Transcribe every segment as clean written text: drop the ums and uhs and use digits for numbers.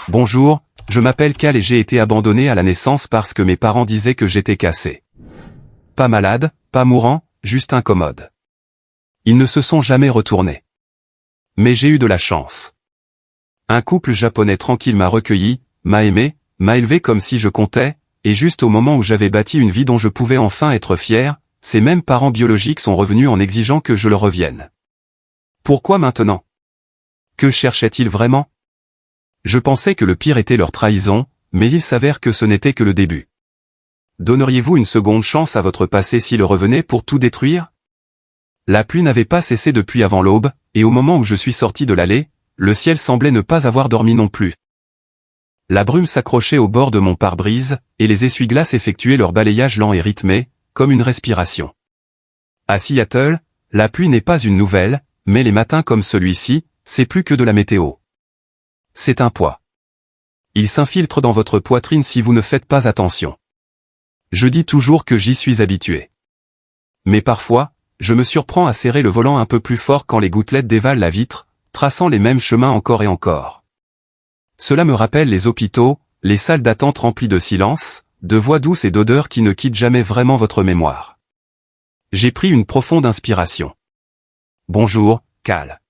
Bonjour, je m'appelle Cal et j'ai été abandonné à la naissance parce que mes parents disaient que j'étais cassé. Pas malade, pas mourant, juste incommode. Ils ne se sont jamais retournés. Mais j'ai eu de la chance. Un couple japonais tranquille m'a recueilli, m'a aimé, m'a élevé comme si je comptais, et juste au moment où j'avais bâti une vie dont je pouvais enfin être fier, ces mêmes parents biologiques sont revenus en exigeant que je leur revienne. Pourquoi maintenant? Que cherchaient-ils vraiment? Je pensais que le pire était leur trahison, mais il s'avère que ce n'était que le début. Donneriez-vous une seconde chance à votre passé s'il revenait pour tout détruire? La pluie n'avait pas cessé depuis avant l'aube, et au moment où je suis sorti de l'allée, le ciel semblait ne pas avoir dormi non plus. La brume s'accrochait au bord de mon pare-brise, et les essuie-glaces effectuaient leur balayage lent et rythmé, comme une respiration. À Seattle, la pluie n'est pas une nouvelle, mais les matins comme celui-ci, c'est plus que de la météo. C'est un poids. Il s'infiltre dans votre poitrine si vous ne faites pas attention. Je dis toujours que j'y suis habitué. Mais parfois, je me surprends à serrer le volant un peu plus fort quand les gouttelettes dévalent la vitre, traçant les mêmes chemins encore et encore. Cela me rappelle les hôpitaux, les salles d'attente remplies de silence, de voix douces et d'odeurs qui ne quittent jamais vraiment votre mémoire. J'ai pris une profonde inspiration. Bonjour, Cal.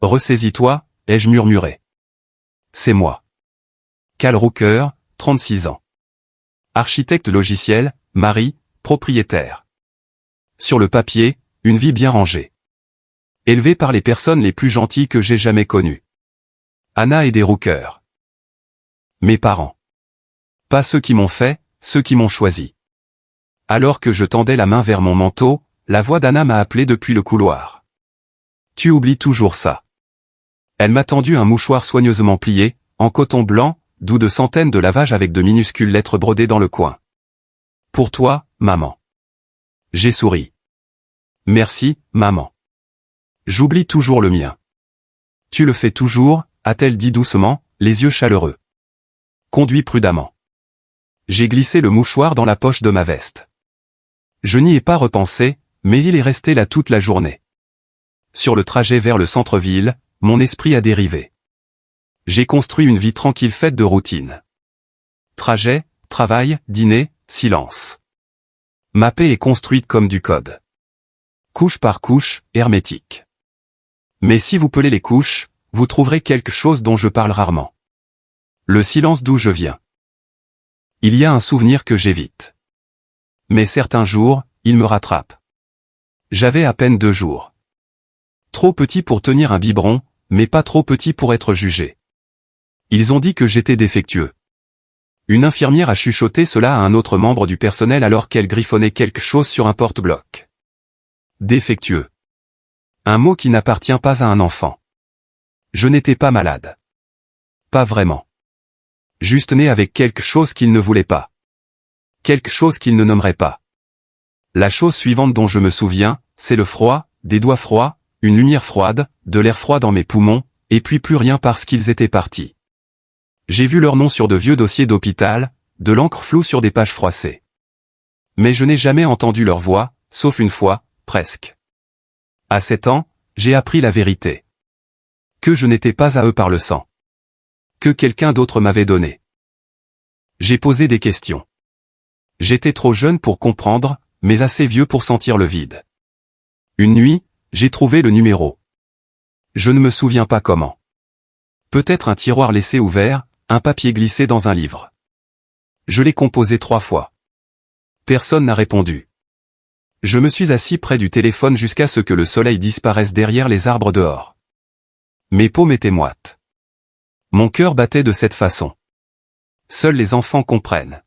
Ressaisis-toi, ai-je murmuré. C'est moi. Cal Rooker, 36 ans. Architecte logiciel, mari, propriétaire. Sur le papier, une vie bien rangée. Élevé par les personnes les plus gentilles que j'ai jamais connues. Anna et des Rooker. Mes parents. Pas ceux qui m'ont fait, ceux qui m'ont choisi. Alors que je tendais la main vers mon manteau, la voix d'Anna m'a appelé depuis le couloir. Tu oublies toujours ça. Elle m'a tendu un mouchoir soigneusement plié, en coton blanc, doux de centaines de lavages avec de minuscules lettres brodées dans le coin. Pour toi, maman. J'ai souri. Merci, maman. J'oublie toujours le mien. Tu le fais toujours, a-t-elle dit doucement, les yeux chaleureux. Conduis prudemment. J'ai glissé le mouchoir dans la poche de ma veste. Je n'y ai pas repensé, mais il est resté là toute la journée. Sur le trajet vers le centre-ville, mon esprit a dérivé. J'ai construit une vie tranquille faite de routine. Trajet, travail, dîner, silence. Ma paix est construite comme du code. Couche par couche, hermétique. Mais si vous pelez les couches, vous trouverez quelque chose dont je parle rarement. Le silence d'où je viens. Il y a un souvenir que j'évite. Mais certains jours, il me rattrape. J'avais à peine 2 jours. Trop petit pour tenir un biberon, mais pas trop petit pour être jugé. Ils ont dit que j'étais défectueux. Une infirmière a chuchoté cela à un autre membre du personnel alors qu'elle griffonnait quelque chose sur un porte-bloc. Défectueux. Un mot qui n'appartient pas à un enfant. Je n'étais pas malade. Pas vraiment. Juste né avec quelque chose qu'il ne voulait pas. Quelque chose qu'il ne nommerait pas. La chose suivante dont je me souviens, c'est le froid, des doigts froids, une lumière froide, de l'air froid dans mes poumons, et puis plus rien parce qu'ils étaient partis. J'ai vu leur nom sur de vieux dossiers d'hôpital, de l'encre floue sur des pages froissées. Mais je n'ai jamais entendu leur voix, sauf une fois, presque. À 7 ans, j'ai appris la vérité. Que je n'étais pas à eux par le sang. Que quelqu'un d'autre m'avait donné. J'ai posé des questions. J'étais trop jeune pour comprendre, mais assez vieux pour sentir le vide. Une nuit, j'ai trouvé le numéro. Je ne me souviens pas comment. Peut-être un tiroir laissé ouvert, un papier glissé dans un livre. Je l'ai composé 3 fois. Personne n'a répondu. Je me suis assis près du téléphone jusqu'à ce que le soleil disparaisse derrière les arbres dehors. Mes paumes étaient moites. Mon cœur battait de cette façon. Seuls les enfants comprennent.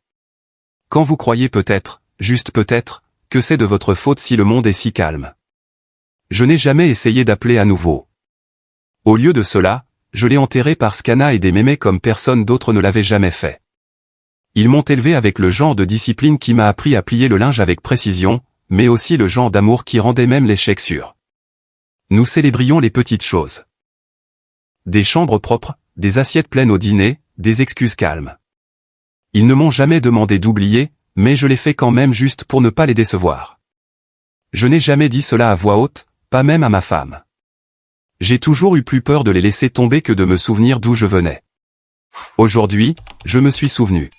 Quand vous croyez peut-être, juste peut-être, que c'est de votre faute si le monde est si calme. Je n'ai jamais essayé d'appeler à nouveau. Au lieu de cela, je l'ai enterré parce qu'Anna et des mémés comme personne d'autre ne l'avaient jamais fait. Ils m'ont élevé avec le genre de discipline qui m'a appris à plier le linge avec précision, mais aussi le genre d'amour qui rendait même l'échec sûr. Nous célébrions les petites choses. Des chambres propres, des assiettes pleines au dîner, des excuses calmes. Ils ne m'ont jamais demandé d'oublier, mais je l'ai fait quand même juste pour ne pas les décevoir. Je n'ai jamais dit cela à voix haute, pas même à ma femme. J'ai toujours eu plus peur de les laisser tomber que de me souvenir d'où je venais. Aujourd'hui, je me suis souvenu.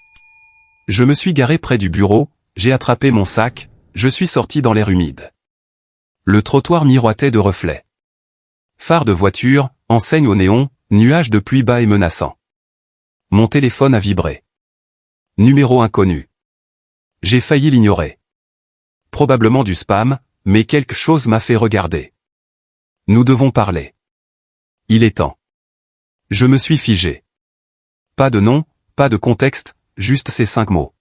Je me suis garé près du bureau, j'ai attrapé mon sac, je suis sorti dans l'air humide. Le trottoir miroitait de reflets. Phare de voiture, enseigne au néon, nuage de pluie bas et menaçant. Mon téléphone a vibré. Numéro inconnu. J'ai failli l'ignorer. Probablement du spam, mais quelque chose m'a fait regarder. Nous devons parler. Il est temps. Je me suis figé. Pas de nom, pas de contexte, juste ces 5 mots.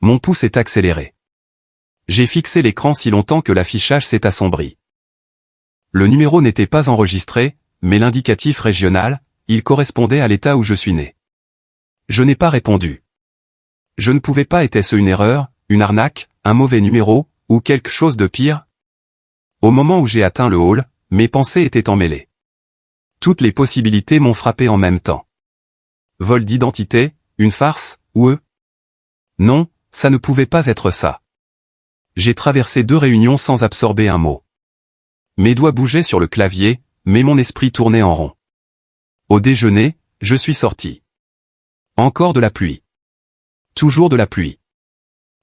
Mon pouce est accéléré. J'ai fixé l'écran si longtemps que l'affichage s'est assombri. Le numéro n'était pas enregistré, mais l'indicatif régional, il correspondait à l'état où je suis né. Je n'ai pas répondu. Je ne pouvais pas, était-ce une erreur, une arnaque, un mauvais numéro, ou quelque chose de pire? Au moment où j'ai atteint le hall, mes pensées étaient emmêlées. Toutes les possibilités m'ont frappé en même temps. Vol d'identité, une farce, ou eux? Non, ça ne pouvait pas être ça. J'ai traversé 2 réunions sans absorber un mot. Mes doigts bougeaient sur le clavier, mais mon esprit tournait en rond. Au déjeuner, je suis sorti. Encore de la pluie. Toujours de la pluie.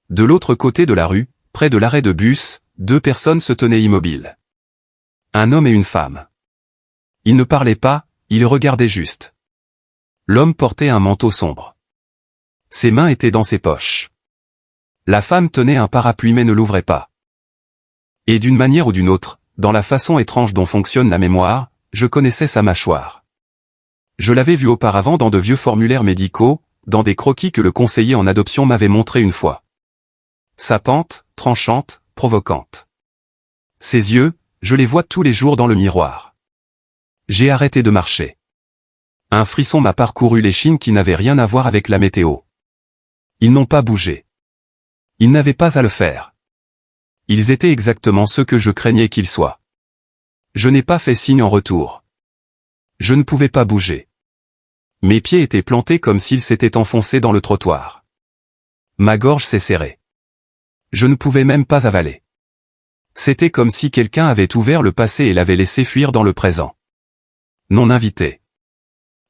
De l'autre côté de la rue, près de l'arrêt de bus, 2 personnes se tenaient immobiles. Un homme et une femme. Ils ne parlaient pas, ils regardaient juste. L'homme portait un manteau sombre. Ses mains étaient dans ses poches. La femme tenait un parapluie mais ne l'ouvrait pas. Et d'une manière ou d'une autre, dans la façon étrange dont fonctionne la mémoire, je connaissais sa mâchoire. Je l'avais vue auparavant dans de vieux formulaires médicaux, dans des croquis que le conseiller en adoption m'avait montré une fois. Sapante, tranchante, provocante. Ses yeux, je les vois tous les jours dans le miroir. J'ai arrêté de marcher. Un frisson m'a parcouru l'échine qui n'avait rien à voir avec la météo. Ils n'ont pas bougé. Ils n'avaient pas à le faire. Ils étaient exactement ceux que je craignais qu'ils soient. Je n'ai pas fait signe en retour. Je ne pouvais pas bouger. Mes pieds étaient plantés comme s'ils s'étaient enfoncés dans le trottoir. Ma gorge s'est serrée. Je ne pouvais même pas avaler. C'était comme si quelqu'un avait ouvert le passé et l'avait laissé fuir dans le présent. Non invité.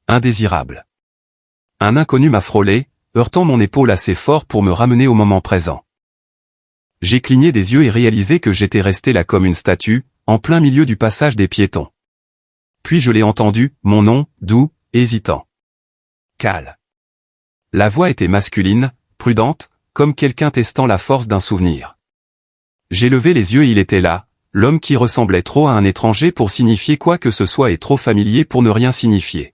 Indésirable. Un inconnu m'a frôlé, heurtant mon épaule assez fort pour me ramener au moment présent. J'ai cligné des yeux et réalisé que j'étais resté là comme une statue, en plein milieu du passage des piétons. Puis je l'ai entendu, mon nom, doux, hésitant. Cal. La voix était masculine, prudente, comme quelqu'un testant la force d'un souvenir. J'ai levé les yeux et il était là, l'homme qui ressemblait trop à un étranger pour signifier quoi que ce soit et trop familier pour ne rien signifier.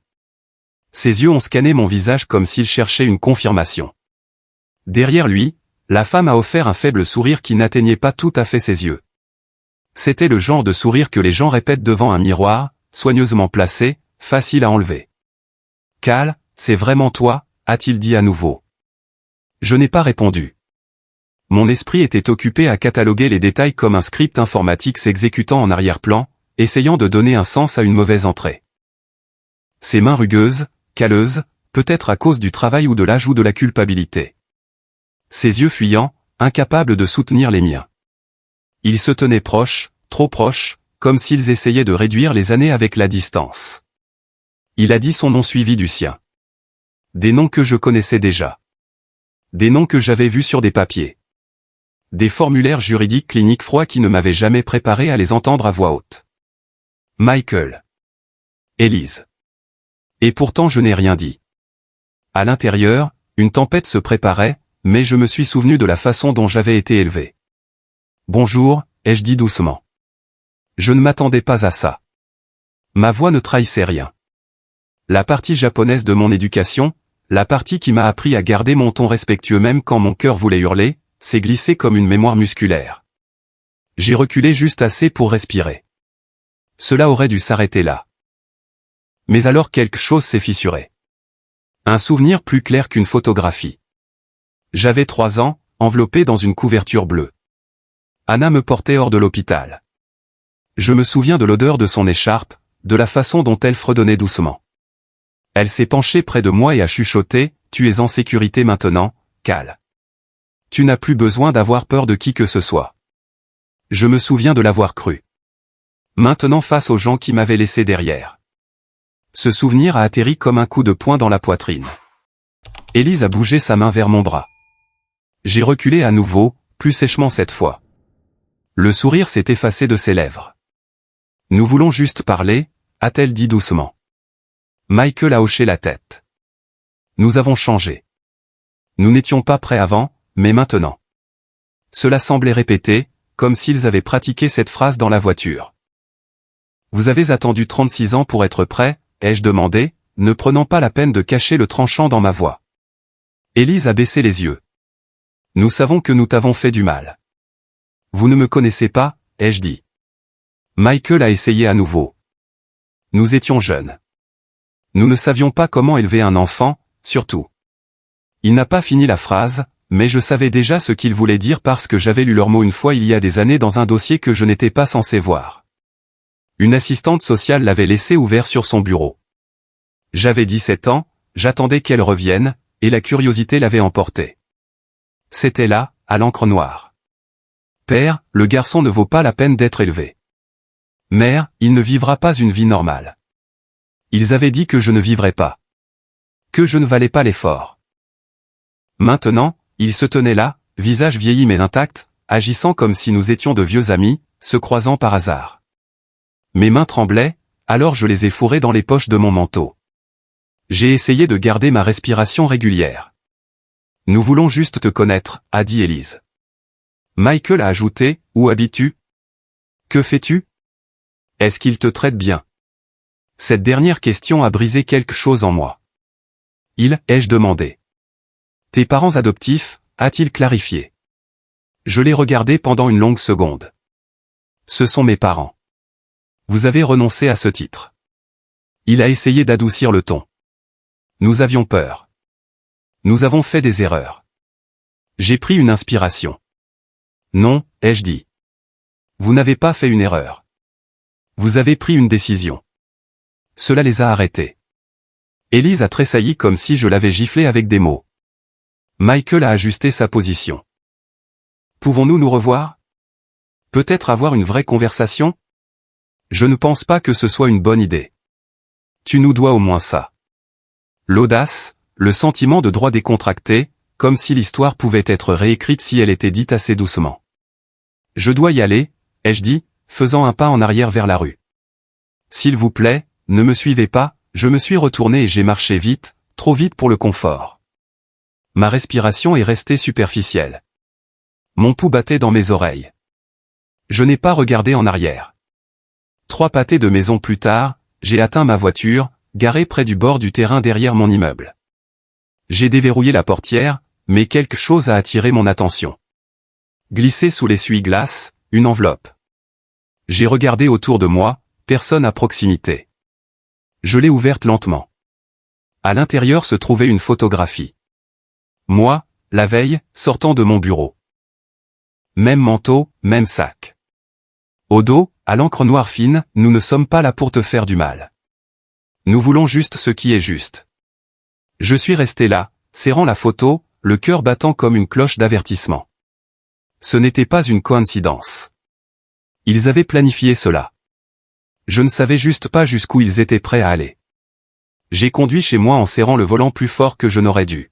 Ses yeux ont scanné mon visage comme s'il cherchait une confirmation. Derrière lui, la femme a offert un faible sourire qui n'atteignait pas tout à fait ses yeux. C'était le genre de sourire que les gens répètent devant un miroir, soigneusement placé, facile à enlever. « Cal, c'est vraiment toi ?» a-t-il dit à nouveau. Je n'ai pas répondu. Mon esprit était occupé à cataloguer les détails comme un script informatique s'exécutant en arrière-plan, essayant de donner un sens à une mauvaise entrée. Ses mains rugueuses, calleuses, peut-être à cause du travail ou de l'âge ou de la culpabilité. Ses yeux fuyants, incapables de soutenir les miens. Ils se tenaient proches, trop proches, comme s'ils essayaient de réduire les années avec la distance. Il a dit son nom suivi du sien. Des noms que je connaissais déjà. Des noms que j'avais vus sur des papiers. Des formulaires juridiques cliniques froids qui ne m'avaient jamais préparé à les entendre à voix haute. Michael. Élise. Et pourtant je n'ai rien dit. À l'intérieur, une tempête se préparait, mais je me suis souvenu de la façon dont j'avais été élevé. Bonjour, ai-je dit doucement. Je ne m'attendais pas à ça. Ma voix ne trahissait rien. La partie japonaise de mon éducation, la partie qui m'a appris à garder mon ton respectueux même quand mon cœur voulait hurler, s'est glissée comme une mémoire musculaire. J'ai reculé juste assez pour respirer. Cela aurait dû s'arrêter là. Mais alors quelque chose s'est fissuré. Un souvenir plus clair qu'une photographie. J'avais 3 ans, enveloppé dans une couverture bleue. Anna me portait hors de l'hôpital. Je me souviens de l'odeur de son écharpe, de la façon dont elle fredonnait doucement. Elle s'est penchée près de moi et a chuchoté, « Tu es en sécurité maintenant, Cal. Tu n'as plus besoin d'avoir peur de qui que ce soit. » Je me souviens de l'avoir cru. Maintenant face aux gens qui m'avaient laissé derrière. Ce souvenir a atterri comme un coup de poing dans la poitrine. Élise a bougé sa main vers mon bras. J'ai reculé à nouveau, plus sèchement cette fois. Le sourire s'est effacé de ses lèvres. Nous voulons juste parler, a-t-elle dit doucement. Michael a hoché la tête. Nous avons changé. Nous n'étions pas prêts avant, mais maintenant. Cela semblait répété, comme s'ils avaient pratiqué cette phrase dans la voiture. Vous avez attendu 36 ans pour être prêt, ai-je demandé, ne prenant pas la peine de cacher le tranchant dans ma voix. Élise a baissé les yeux. Nous savons que nous t'avons fait du mal. Vous ne me connaissez pas, ai-je dit. Michael a essayé à nouveau. Nous étions jeunes. Nous ne savions pas comment élever un enfant, surtout. Il n'a pas fini la phrase, mais je savais déjà ce qu'il voulait dire parce que j'avais lu leurs mots une fois il y a des années dans un dossier que je n'étais pas censé voir. Une assistante sociale l'avait laissé ouvert sur son bureau. J'avais 17 ans, j'attendais qu'elle revienne, et la curiosité l'avait emporté. C'était là, à l'encre noire. Père, le garçon ne vaut pas la peine d'être élevé. Mère, il ne vivra pas une vie normale. Ils avaient dit que je ne vivrais pas. Que je ne valais pas l'effort. Maintenant, il se tenait là, visage vieilli mais intact, agissant comme si nous étions de vieux amis, se croisant par hasard. Mes mains tremblaient, alors je les ai fourrées dans les poches de mon manteau. J'ai essayé de garder ma respiration régulière. Nous voulons juste te connaître, a dit Élise. Michael a ajouté, où habites-tu? Que fais-tu? Est-ce qu'il te traite bien? Cette dernière question a brisé quelque chose en moi. Ai-je demandé. Tes parents adoptifs, a-t-il clarifié. Je l'ai regardé pendant une longue seconde. Ce sont mes parents. Vous avez renoncé à ce titre. Il a essayé d'adoucir le ton. Nous avions peur. Nous avons fait des erreurs. J'ai pris une inspiration. Non, ai-je dit. Vous n'avez pas fait une erreur. Vous avez pris une décision. Cela les a arrêtés. Élise a tressailli comme si je l'avais giflé avec des mots. Michael a ajusté sa position. Pouvons-nous nous revoir? Peut-être avoir une vraie conversation? Je ne pense pas que ce soit une bonne idée. Tu nous dois au moins ça. L'audace, le sentiment de droit décontracté, comme si l'histoire pouvait être réécrite si elle était dite assez doucement. Je dois y aller, ai-je dit, faisant un pas en arrière vers la rue. S'il vous plaît, ne me suivez pas, je me suis retourné et j'ai marché vite, trop vite pour le confort. Ma respiration est restée superficielle. Mon pouls battait dans mes oreilles. Je n'ai pas regardé en arrière. 3 pâtés de maison plus tard, j'ai atteint ma voiture, garée près du bord du terrain derrière mon immeuble. J'ai déverrouillé la portière, mais quelque chose a attiré mon attention. Glissée sous l'essuie-glace, une enveloppe. J'ai regardé autour de moi, personne à proximité. Je l'ai ouverte lentement. À l'intérieur se trouvait une photographie. Moi, la veille, sortant de mon bureau. Même manteau, même sac. Au dos, à l'encre noire fine, nous ne sommes pas là pour te faire du mal. Nous voulons juste ce qui est juste. Je suis resté là, serrant la photo, le cœur battant comme une cloche d'avertissement. Ce n'était pas une coïncidence. Ils avaient planifié cela. Je ne savais juste pas jusqu'où ils étaient prêts à aller. J'ai conduit chez moi en serrant le volant plus fort que je n'aurais dû.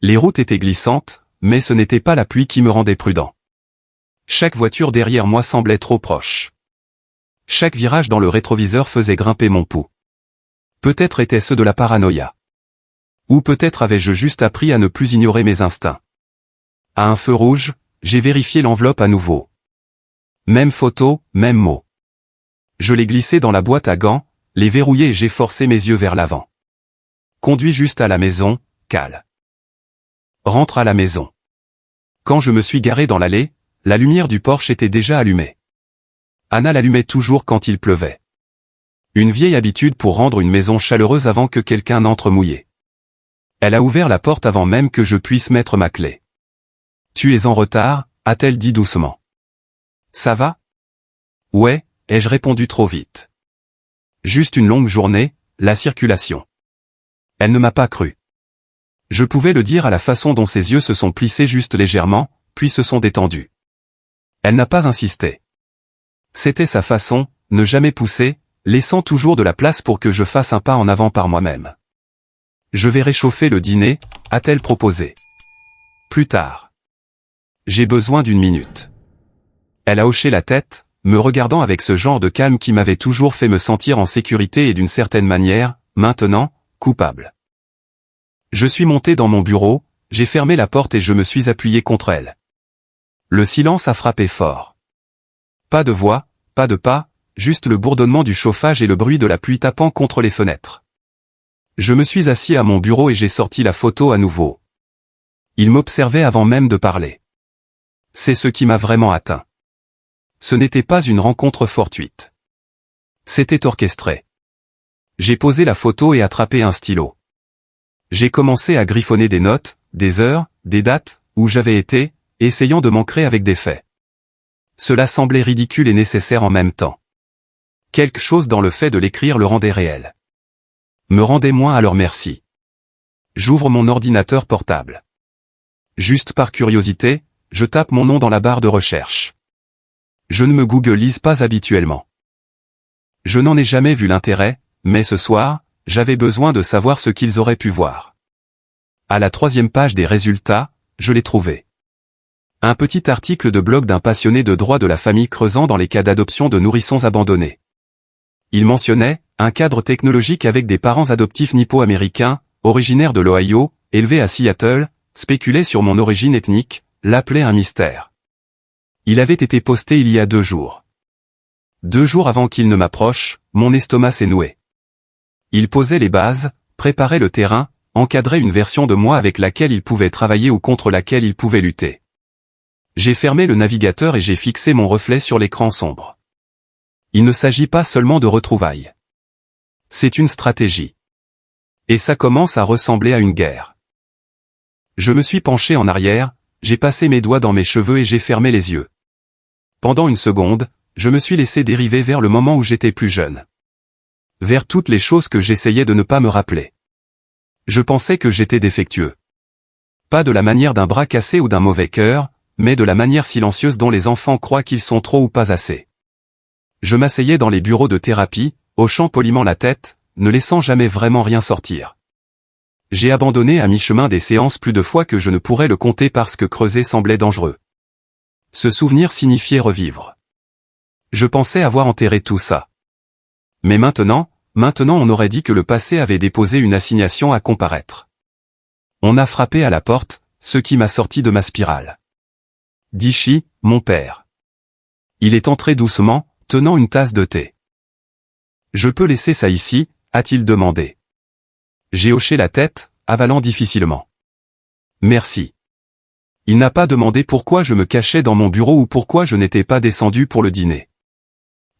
Les routes étaient glissantes, mais ce n'était pas la pluie qui me rendait prudent. Chaque voiture derrière moi semblait trop proche. Chaque virage dans le rétroviseur faisait grimper mon pouls. Peut-être était-ce de la paranoïa. Ou peut-être avais-je juste appris à ne plus ignorer mes instincts. À un feu rouge, j'ai vérifié l'enveloppe à nouveau. Même photo, même mot. Je l'ai glissé dans la boîte à gants, l'ai verrouillé et j'ai forcé mes yeux vers l'avant. Conduis juste à la maison, Cal. Rentre à la maison. Quand je me suis garé dans l'allée, la lumière du porche était déjà allumée. Anna l'allumait toujours quand il pleuvait. Une vieille habitude pour rendre une maison chaleureuse avant que quelqu'un n'entre mouillé. Elle a ouvert la porte avant même que je puisse mettre ma clé. « Tu es en retard », a-t-elle dit doucement. « Ça va ? » « Ouais », ai-je répondu trop vite. Juste une longue journée, la circulation. Elle ne m'a pas cru. Je pouvais le dire à la façon dont ses yeux se sont plissés juste légèrement, puis se sont détendus. Elle n'a pas insisté. C'était sa façon, ne jamais pousser, laissant toujours de la place pour que je fasse un pas en avant par moi-même. Je vais réchauffer le dîner, a-t-elle proposé. Plus tard. J'ai besoin d'une minute. Elle a hoché la tête, me regardant avec ce genre de calme qui m'avait toujours fait me sentir en sécurité et d'une certaine manière, maintenant, coupable. Je suis monté dans mon bureau, j'ai fermé la porte et je me suis appuyé contre elle. Le silence a frappé fort. Pas de voix, pas de pas, juste le bourdonnement du chauffage et le bruit de la pluie tapant contre les fenêtres. Je me suis assis à mon bureau et j'ai sorti la photo à nouveau. Il m'observait avant même de parler. C'est ce qui m'a vraiment atteint. Ce n'était pas une rencontre fortuite. C'était orchestré. J'ai posé la photo et attrapé un stylo. J'ai commencé à griffonner des notes, des heures, des dates, où j'avais été, essayant de m'ancrer avec des faits. Cela semblait ridicule et nécessaire en même temps. Quelque chose dans le fait de l'écrire le rendait réel. Me rendait moins à leur merci. J'ouvre mon ordinateur portable. Juste par curiosité, je tape mon nom dans la barre de recherche. Je ne me googlise pas habituellement. Je n'en ai jamais vu l'intérêt, mais ce soir, j'avais besoin de savoir ce qu'ils auraient pu voir. À la 3e page des résultats, je l'ai trouvé. Un petit article de blog d'un passionné de droit de la famille creusant dans les cas d'adoption de nourrissons abandonnés. Il mentionnait un cadre technologique avec des parents adoptifs nippo-américains, originaires de l'Ohio, élevés à Seattle, spéculait sur mon origine ethnique, l'appelait un mystère. Il avait été posté il y a 2 jours. 2 jours avant qu'il ne m'approche, mon estomac s'est noué. Il posait les bases, préparait le terrain, encadrait une version de moi avec laquelle il pouvait travailler ou contre laquelle il pouvait lutter. J'ai fermé le navigateur et j'ai fixé mon reflet sur l'écran sombre. Il ne s'agit pas seulement de retrouvailles. C'est une stratégie. Et ça commence à ressembler à une guerre. Je me suis penché en arrière, j'ai passé mes doigts dans mes cheveux et j'ai fermé les yeux. Pendant une seconde, je me suis laissé dériver vers le moment où j'étais plus jeune. Vers toutes les choses que j'essayais de ne pas me rappeler. Je pensais que j'étais défectueux. Pas de la manière d'un bras cassé ou d'un mauvais cœur, mais de la manière silencieuse dont les enfants croient qu'ils sont trop ou pas assez. Je m'asseyais dans les bureaux de thérapie, hochant poliment la tête, ne laissant jamais vraiment rien sortir. J'ai abandonné à mi-chemin des séances plus de fois que je ne pourrais le compter parce que creuser semblait dangereux. Ce souvenir signifiait revivre. Je pensais avoir enterré tout ça. Mais maintenant on aurait dit que le passé avait déposé une assignation à comparaître. On a frappé à la porte, ce qui m'a sorti de ma spirale. Dishi, mon père. Il est entré doucement, tenant une tasse de thé. Je peux laisser ça ici, a-t-il demandé. J'ai hoché la tête, avalant difficilement. Merci. Il n'a pas demandé pourquoi je me cachais dans mon bureau ou pourquoi je n'étais pas descendu pour le dîner.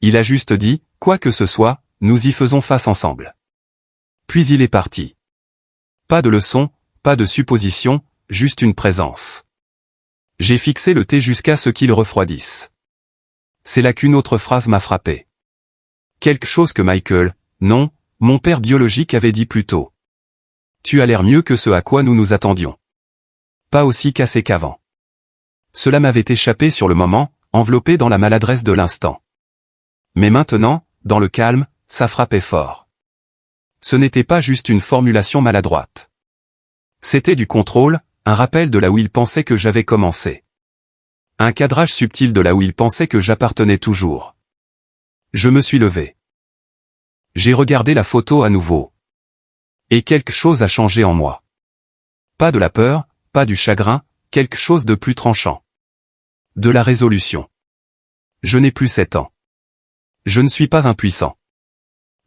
Il a juste dit, quoi que ce soit, nous y faisons face ensemble. Puis il est parti. Pas de leçon, pas de supposition, juste une présence. J'ai fixé le thé jusqu'à ce qu'il refroidisse. C'est là qu'une autre phrase m'a frappé. Quelque chose que Michael, non, mon père biologique avait dit plus tôt. Tu as l'air mieux que ce à quoi nous nous attendions. Pas aussi cassé qu'avant. Cela m'avait échappé sur le moment, enveloppé dans la maladresse de l'instant. Mais maintenant, dans le calme, ça frappait fort. Ce n'était pas juste une formulation maladroite. C'était du contrôle, un rappel de là où il pensait que j'avais commencé. Un cadrage subtil de là où il pensait que j'appartenais toujours. Je me suis levé. J'ai regardé la photo à nouveau. Et quelque chose a changé en moi. Pas de la peur, pas du chagrin, quelque chose de plus tranchant. De la résolution. Je n'ai plus 7 ans. Je ne suis pas impuissant.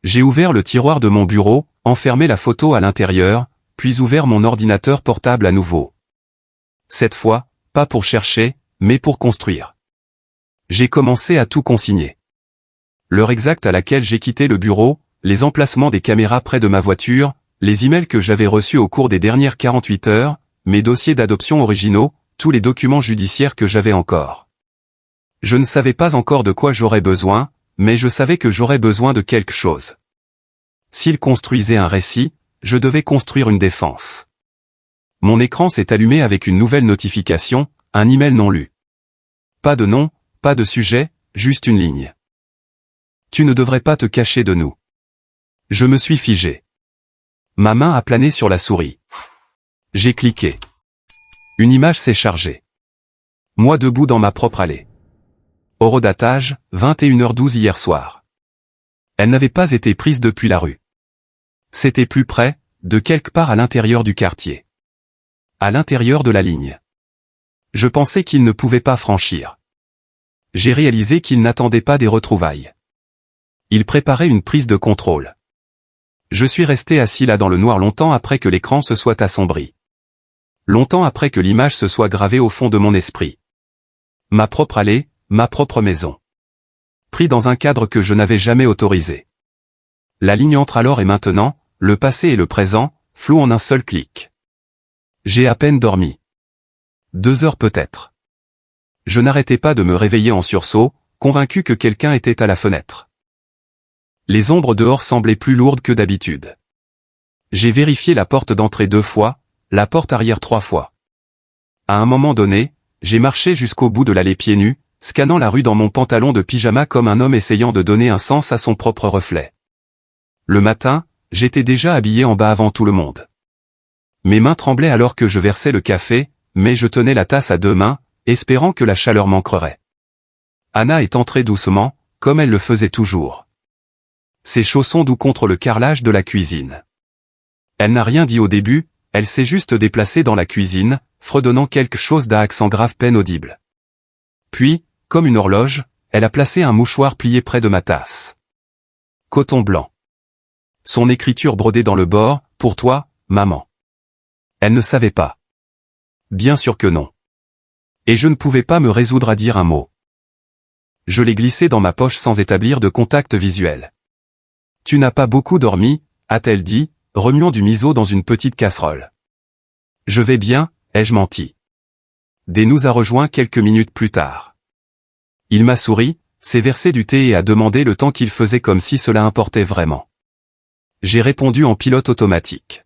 J'ai ouvert le tiroir de mon bureau, enfermé la photo à l'intérieur, puis ouvert mon ordinateur portable à nouveau. Cette fois, pas pour chercher, mais pour construire. J'ai commencé à tout consigner. L'heure exacte à laquelle j'ai quitté le bureau, les emplacements des caméras près de ma voiture, les emails que j'avais reçus au cours des dernières 48 heures, mes dossiers d'adoption originaux, tous les documents judiciaires que j'avais encore. Je ne savais pas encore de quoi j'aurais besoin, mais je savais que j'aurais besoin de quelque chose. S'il construisait un récit, je devais construire une défense. Mon écran s'est allumé avec une nouvelle notification, un email non lu. Pas de nom, pas de sujet, juste une ligne. Tu ne devrais pas te cacher de nous. Je me suis figé. Ma main a plané sur la souris. J'ai cliqué. Une image s'est chargée. Moi debout dans ma propre allée. Horodatage, 21h12 hier soir. Elle n'avait pas été prise depuis la rue. C'était plus près, de quelque part à l'intérieur du quartier. À l'intérieur de la ligne. Je pensais qu'il ne pouvait pas franchir. J'ai réalisé qu'il n'attendait pas des retrouvailles. Il préparait une prise de contrôle. Je suis resté assis là dans le noir longtemps après que l'écran se soit assombri. Longtemps après que l'image se soit gravée au fond de mon esprit. Ma propre allée, ma propre maison. Pris dans un cadre que je n'avais jamais autorisé. La ligne entre alors et maintenant, le passé et le présent, flou en un seul clic. J'ai à peine dormi. 2 heures peut-être. Je n'arrêtais pas de me réveiller en sursaut, convaincu que quelqu'un était à la fenêtre. Les ombres dehors semblaient plus lourdes que d'habitude. J'ai vérifié la porte d'entrée 2 fois, la porte arrière 3 fois. À un moment donné, j'ai marché jusqu'au bout de l'allée pieds nus, scannant la rue dans mon pantalon de pyjama comme un homme essayant de donner un sens à son propre reflet. Le matin, j'étais déjà habillé en bas avant tout le monde. Mes mains tremblaient alors que je versais le café, mais je tenais la tasse à 2 mains, espérant que la chaleur m'ancrerait. Anna est entrée doucement, comme elle le faisait toujours. Ses chaussons doux contre le carrelage de la cuisine. Elle n'a rien dit au début, elle s'est juste déplacée dans la cuisine, fredonnant quelque chose d'un accent grave peine audible. Puis, comme une horloge, elle a placé un mouchoir plié près de ma tasse. Coton blanc. Son écriture brodée dans le bord, pour toi, maman. Elle ne savait pas. Bien sûr que non. Et je ne pouvais pas me résoudre à dire un mot. Je l'ai glissé dans ma poche sans établir de contact visuel. Tu n'as pas beaucoup dormi, a-t-elle dit, remuant du miso dans une petite casserole. Je vais bien, ai-je menti. Dé nous a rejoint quelques minutes plus tard. Il m'a souri, s'est versé du thé et a demandé le temps qu'il faisait comme si cela importait vraiment. J'ai répondu en pilote automatique.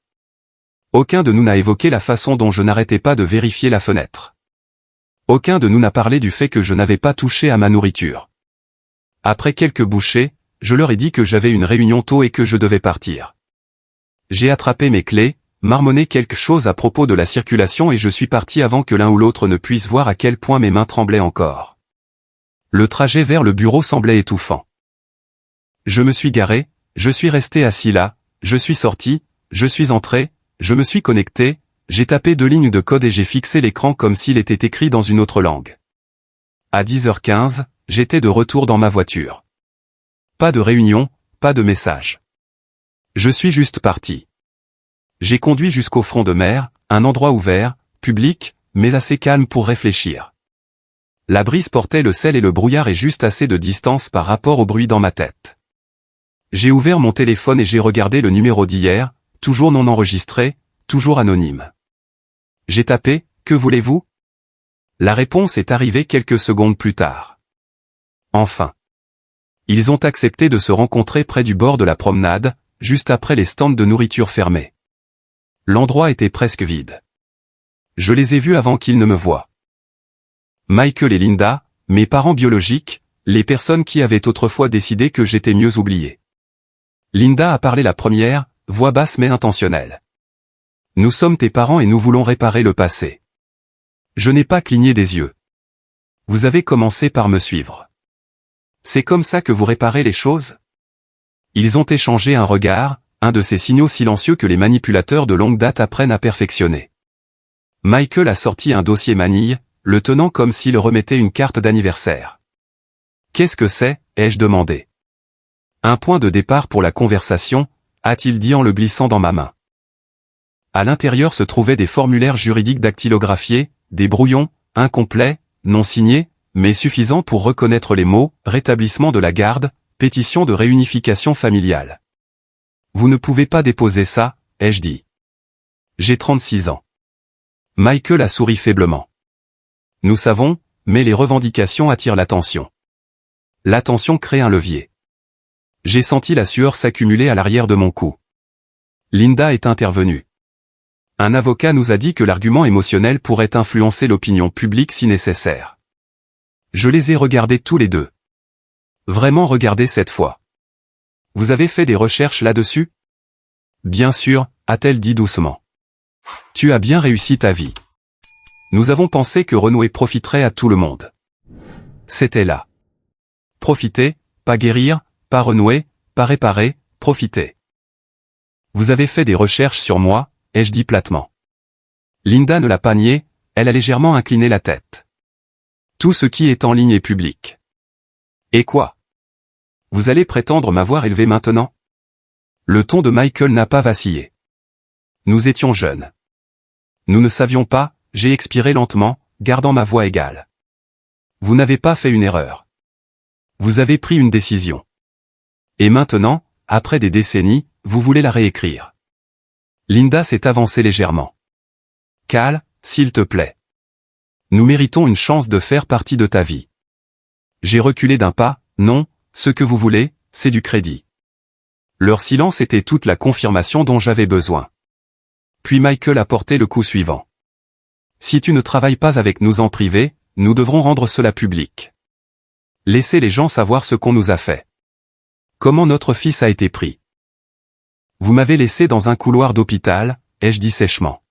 Aucun de nous n'a évoqué la façon dont je n'arrêtais pas de vérifier la fenêtre. Aucun de nous n'a parlé du fait que je n'avais pas touché à ma nourriture. Après quelques bouchées, je leur ai dit que j'avais une réunion tôt et que je devais partir. J'ai attrapé mes clés, marmonné quelque chose à propos de la circulation et je suis parti avant que l'un ou l'autre ne puisse voir à quel point mes mains tremblaient encore. Le trajet vers le bureau semblait étouffant. Je me suis garé, je suis resté assis là, je suis sorti, je suis entré, je me suis connecté, j'ai tapé 2 lignes de code et j'ai fixé l'écran comme s'il était écrit dans une autre langue. À 10h15, j'étais de retour dans ma voiture. Pas de réunion, pas de message. Je suis juste parti. J'ai conduit jusqu'au front de mer, un endroit ouvert, public, mais assez calme pour réfléchir. La brise portait le sel et le brouillard et juste assez de distance par rapport au bruit dans ma tête. J'ai ouvert mon téléphone et j'ai regardé le numéro d'hier, toujours non enregistré, toujours anonyme. J'ai tapé « Que voulez-vous » La réponse est arrivée quelques secondes plus tard. Enfin. Ils ont accepté de se rencontrer près du bord de la promenade, juste après les stands de nourriture fermés. L'endroit était presque vide. Je les ai vus avant qu'ils ne me voient. Michael et Linda, mes parents biologiques, les personnes qui avaient autrefois décidé que j'étais mieux oublié. Linda a parlé la première, voix basse mais intentionnelle. Nous sommes tes parents et nous voulons réparer le passé. Je n'ai pas cligné des yeux. Vous avez commencé par me suivre. C'est comme ça que vous réparez les choses ? Ils ont échangé un regard, un de ces signaux silencieux que les manipulateurs de longue date apprennent à perfectionner. Michael a sorti un dossier manille, le tenant comme s'il remettait une carte d'anniversaire. Qu'est-ce que c'est ? Ai-je demandé. Un point de départ pour la conversation, a-t-il dit en le glissant dans ma main. À l'intérieur se trouvaient des formulaires juridiques dactylographiés, des brouillons, incomplets, non signés, mais suffisants pour reconnaître les mots « rétablissement de la garde »,« pétition de réunification familiale ». Vous ne pouvez pas déposer ça, ai-je dit. J'ai 36 ans. Michael a souri faiblement. Nous savons, mais les revendications attirent l'attention. L'attention crée un levier. J'ai senti la sueur s'accumuler à l'arrière de mon cou. Linda est intervenue. Un avocat nous a dit que l'argument émotionnel pourrait influencer l'opinion publique si nécessaire. Je les ai regardés tous les deux. Vraiment regardez cette fois. Vous avez fait des recherches là-dessus? Bien sûr, a-t-elle dit doucement. Tu as bien réussi ta vie. Nous avons pensé que renouer profiterait à tout le monde. C'était là. Profiter, pas guérir, pas renouer, pas réparer, profiter. Vous avez fait des recherches sur moi, ai-je dit platement. Linda ne l'a pas nié, elle a légèrement incliné la tête. Tout ce qui est en ligne est public. Et quoi? Vous allez prétendre m'avoir élevé maintenant? Le ton de Michael n'a pas vacillé. Nous étions jeunes. Nous ne savions pas, j'ai expiré lentement, gardant ma voix égale. Vous n'avez pas fait une erreur. Vous avez pris une décision. Et maintenant, après des décennies, vous voulez la réécrire. Linda s'est avancée légèrement. Cal, s'il te plaît. Nous méritons une chance de faire partie de ta vie. J'ai reculé d'un pas, non, ce que vous voulez, c'est du crédit. Leur silence était toute la confirmation dont j'avais besoin. Puis Michael a porté le coup suivant. Si tu ne travailles pas avec nous en privé, nous devrons rendre cela public. Laissez les gens savoir ce qu'on nous a fait. Comment notre fils a été pris. Vous m'avez laissé dans un couloir d'hôpital, ai-je dit sèchement.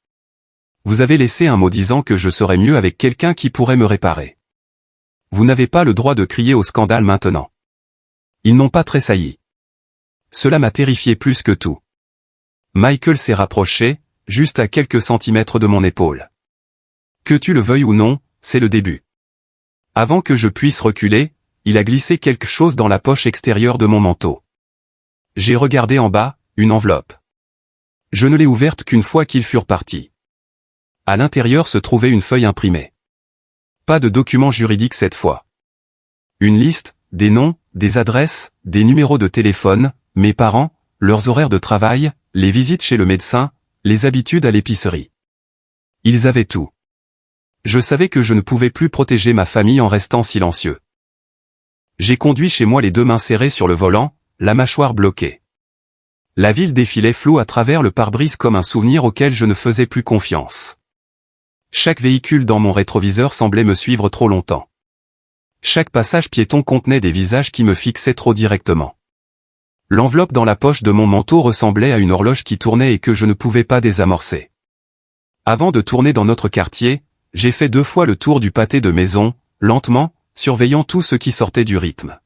Vous avez laissé un mot disant que je serais mieux avec quelqu'un qui pourrait me réparer. Vous n'avez pas le droit de crier au scandale maintenant. Ils n'ont pas tressailli. Cela m'a terrifié plus que tout. Michael s'est rapproché, juste à quelques centimètres de mon épaule. Que tu le veuilles ou non, c'est le début. Avant que je puisse reculer, il a glissé quelque chose dans la poche extérieure de mon manteau. J'ai regardé en bas, une enveloppe. Je ne l'ai ouverte qu'une fois qu'ils furent partis. À l'intérieur se trouvait une feuille imprimée. Pas de document juridique cette fois. Une liste, des noms, des adresses, des numéros de téléphone, mes parents, leurs horaires de travail, les visites chez le médecin, les habitudes à l'épicerie. Ils avaient tout. Je savais que je ne pouvais plus protéger ma famille en restant silencieux. J'ai conduit chez moi les deux mains serrées sur le volant, la mâchoire bloquée. La ville défilait floue à travers le pare-brise comme un souvenir auquel je ne faisais plus confiance. Chaque véhicule dans mon rétroviseur semblait me suivre trop longtemps. Chaque passage piéton contenait des visages qui me fixaient trop directement. L'enveloppe dans la poche de mon manteau ressemblait à une horloge qui tournait et que je ne pouvais pas désamorcer. Avant de tourner dans notre quartier, j'ai fait 2 fois le tour du pâté de maison, lentement, surveillant tout ce qui sortait du rythme.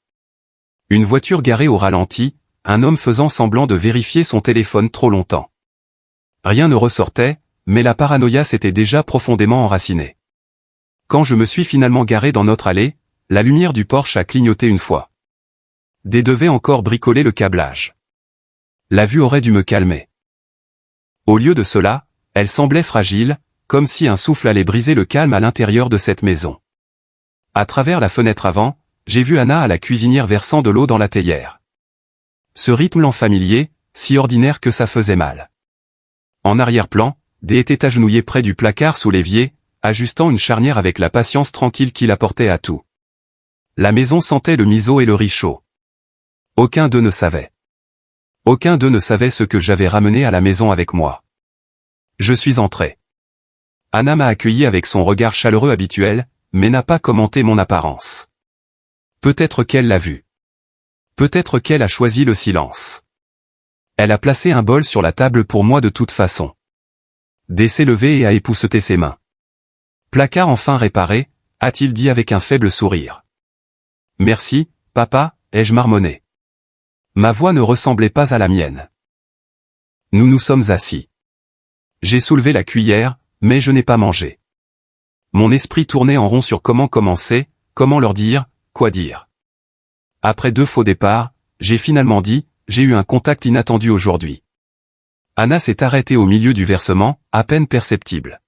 Une voiture garée au ralenti, un homme faisant semblant de vérifier son téléphone trop longtemps. Rien ne ressortait, mais la paranoïa s'était déjà profondément enracinée. Quand je me suis finalement garé dans notre allée, la lumière du Porsche a clignoté une fois. Des devaient encore bricoler le câblage. La vue aurait dû me calmer. Au lieu de cela, elle semblait fragile, comme si un souffle allait briser le calme à l'intérieur de cette maison. À travers la fenêtre avant, j'ai vu Anna à la cuisinière versant de l'eau dans la théière. Ce rythme lent familier, si ordinaire que ça faisait mal. En arrière-plan, Dé était agenouillé près du placard sous l'évier, ajustant une charnière avec la patience tranquille qu'il apportait à tout. La maison sentait le miso et le riz chaud. Aucun d'eux ne savait. Aucun d'eux ne savait ce que j'avais ramené à la maison avec moi. Je suis entré. Anna m'a accueilli avec son regard chaleureux habituel, mais n'a pas commenté mon apparence. Peut-être qu'elle l'a vu. Peut-être qu'elle a choisi le silence. Elle a placé un bol sur la table pour moi de toute façon. Dé s'est levé et a épousseté ses mains. Placard enfin réparé, a-t-il dit avec un faible sourire. Merci, papa, ai-je marmonné. Ma voix ne ressemblait pas à la mienne. Nous nous sommes assis. J'ai soulevé la cuillère, mais je n'ai pas mangé. Mon esprit tournait en rond sur comment commencer, comment leur dire, quoi dire. Après 2 faux départs, j'ai finalement dit, j'ai eu un contact inattendu aujourd'hui. Anna s'est arrêtée au milieu du versement, à peine perceptible.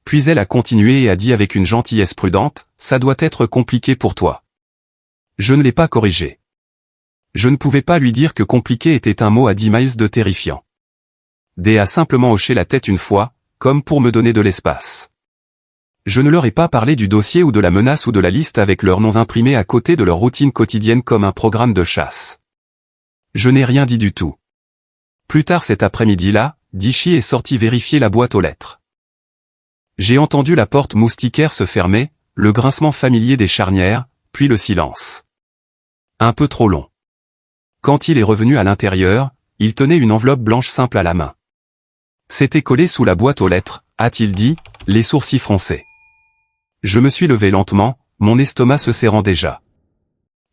Puis elle a continué et a dit avec une gentillesse prudente, ça doit être compliqué pour toi. Je ne l'ai pas corrigé. Je ne pouvais pas lui dire que compliqué était un mot à 10 miles de terrifiant. Dé a simplement hoché la tête une fois, comme pour me donner de l'espace. Je ne leur ai pas parlé du dossier ou de la menace ou de la liste avec leurs noms imprimés à côté de leur routine quotidienne comme un programme de chasse. Je n'ai rien dit du tout. Plus tard cet après-midi-là, Dishi est sorti vérifier la boîte aux lettres. J'ai entendu la porte moustiquaire se fermer, le grincement familier des charnières, puis le silence. Un peu trop long. Quand il est revenu à l'intérieur, il tenait une enveloppe blanche simple à la main. C'était collé sous la boîte aux lettres, a-t-il dit, les sourcils froncés. Je me suis levé lentement, mon estomac se serrant déjà.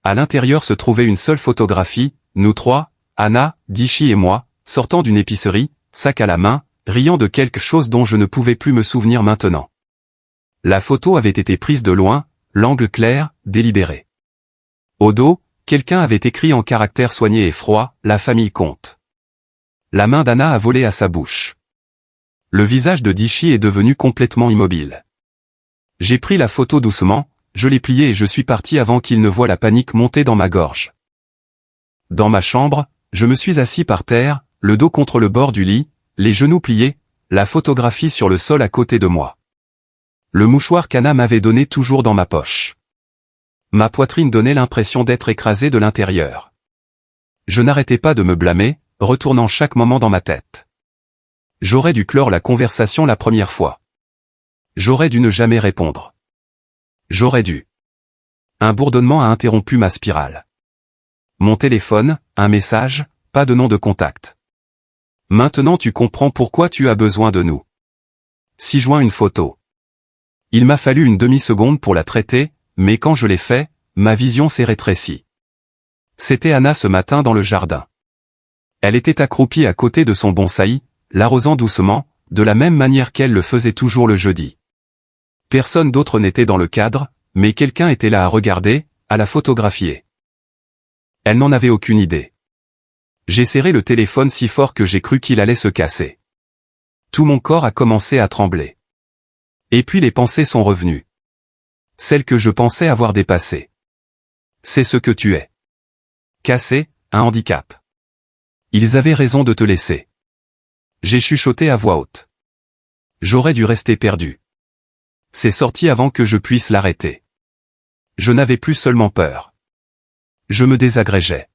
À l'intérieur se trouvait une seule photographie, nous trois, Anna, Dishi et moi, sortant d'une épicerie, sac à la main, riant de quelque chose dont je ne pouvais plus me souvenir maintenant. La photo avait été prise de loin, l'angle clair, délibéré. Au dos, quelqu'un avait écrit en caractères soignés et froids, la famille compte. La main d'Anna a volé à sa bouche. Le visage de Dishi est devenu complètement immobile. J'ai pris la photo doucement, je l'ai pliée et je suis parti avant qu'il ne voie la panique monter dans ma gorge. Dans ma chambre, je me suis assis par terre, le dos contre le bord du lit, les genoux pliés, la photographie sur le sol à côté de moi. Le mouchoir qu'Anna m'avait donné toujours dans ma poche. Ma poitrine donnait l'impression d'être écrasée de l'intérieur. Je n'arrêtais pas de me blâmer, retournant chaque moment dans ma tête. J'aurais dû clore la conversation la première fois. J'aurais dû ne jamais répondre. J'aurais dû. Un bourdonnement a interrompu ma spirale. Mon téléphone, un message, pas de nom de contact. Maintenant tu comprends pourquoi tu as besoin de nous. 6 juin une photo. Il m'a fallu une demi-seconde pour la traiter, mais quand je l'ai fait, ma vision s'est rétrécie. C'était Anna ce matin dans le jardin. Elle était accroupie à côté de son bonsaï, l'arrosant doucement, de la même manière qu'elle le faisait toujours le jeudi. Personne d'autre n'était dans le cadre, mais quelqu'un était là à regarder, à la photographier. Elle n'en avait aucune idée. J'ai serré le téléphone si fort que j'ai cru qu'il allait se casser. Tout mon corps a commencé à trembler. Et puis les pensées sont revenues. Celles que je pensais avoir dépassées. C'est ce que tu es. Cassé, un handicap. Ils avaient raison de te laisser. J'ai chuchoté à voix haute. J'aurais dû rester perdu. C'est sorti avant que je puisse l'arrêter. Je n'avais plus seulement peur. Je me désagrégeais.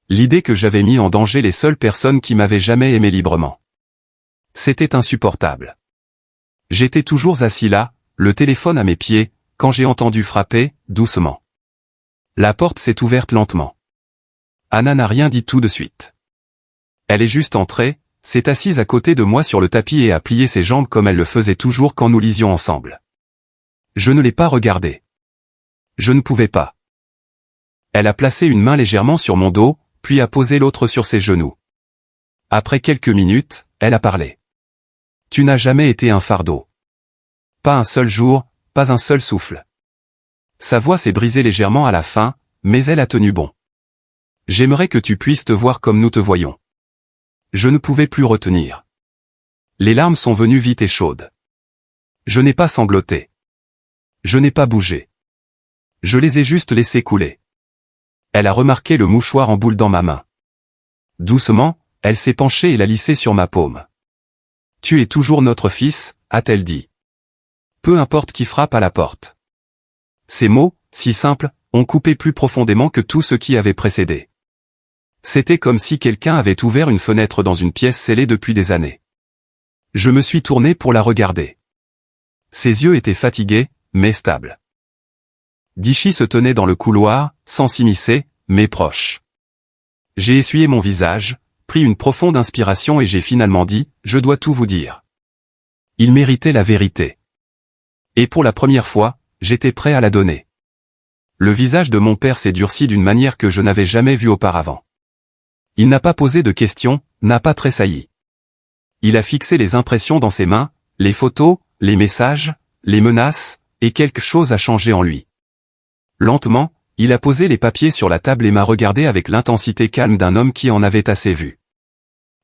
L'idée que j'avais mis en danger les seules personnes qui m'avaient jamais aimé librement. C'était insupportable. J'étais toujours assis là, le téléphone à mes pieds, quand j'ai entendu frapper, doucement. La porte s'est ouverte lentement. Anna n'a rien dit tout de suite. Elle est juste entrée, s'est assise à côté de moi sur le tapis et a plié ses jambes comme elle le faisait toujours quand nous lisions ensemble. Je ne l'ai pas regardée. Je ne pouvais pas. Elle a placé une main légèrement sur mon dos, puis a posé l'autre sur ses genoux. Après quelques minutes, elle a parlé. Tu n'as jamais été un fardeau. Pas un seul jour, pas un seul souffle. Sa voix s'est brisée légèrement à la fin, mais elle a tenu bon. J'aimerais que tu puisses te voir comme nous te voyons. Je ne pouvais plus retenir. Les larmes sont venues vite et chaudes. Je n'ai pas sangloté. Je n'ai pas bougé. Je les ai juste laissées couler. Elle a remarqué le mouchoir en boule dans ma main. Doucement, elle s'est penchée et l'a lissé sur ma paume. Tu es toujours notre fils, a-t-elle dit. Peu importe qui frappe à la porte. Ces mots, si simples, ont coupé plus profondément que tout ce qui avait précédé. C'était comme si quelqu'un avait ouvert une fenêtre dans une pièce scellée depuis des années. Je me suis tourné pour la regarder. Ses yeux étaient fatigués, mais stables. Dishi se tenait dans le couloir, sans s'immiscer, mais proche. J'ai essuyé mon visage, pris une profonde inspiration et j'ai finalement dit, je dois tout vous dire. Il méritait la vérité. Et pour la première fois, j'étais prêt à la donner. Le visage de mon père s'est durci d'une manière que je n'avais jamais vue auparavant. Il n'a pas posé de questions, n'a pas tressailli. Il a fixé les impressions dans ses mains, les photos, les messages, les menaces, et quelque chose a changé en lui. Lentement, il a posé les papiers sur la table et m'a regardé avec l'intensité calme d'un homme qui en avait assez vu.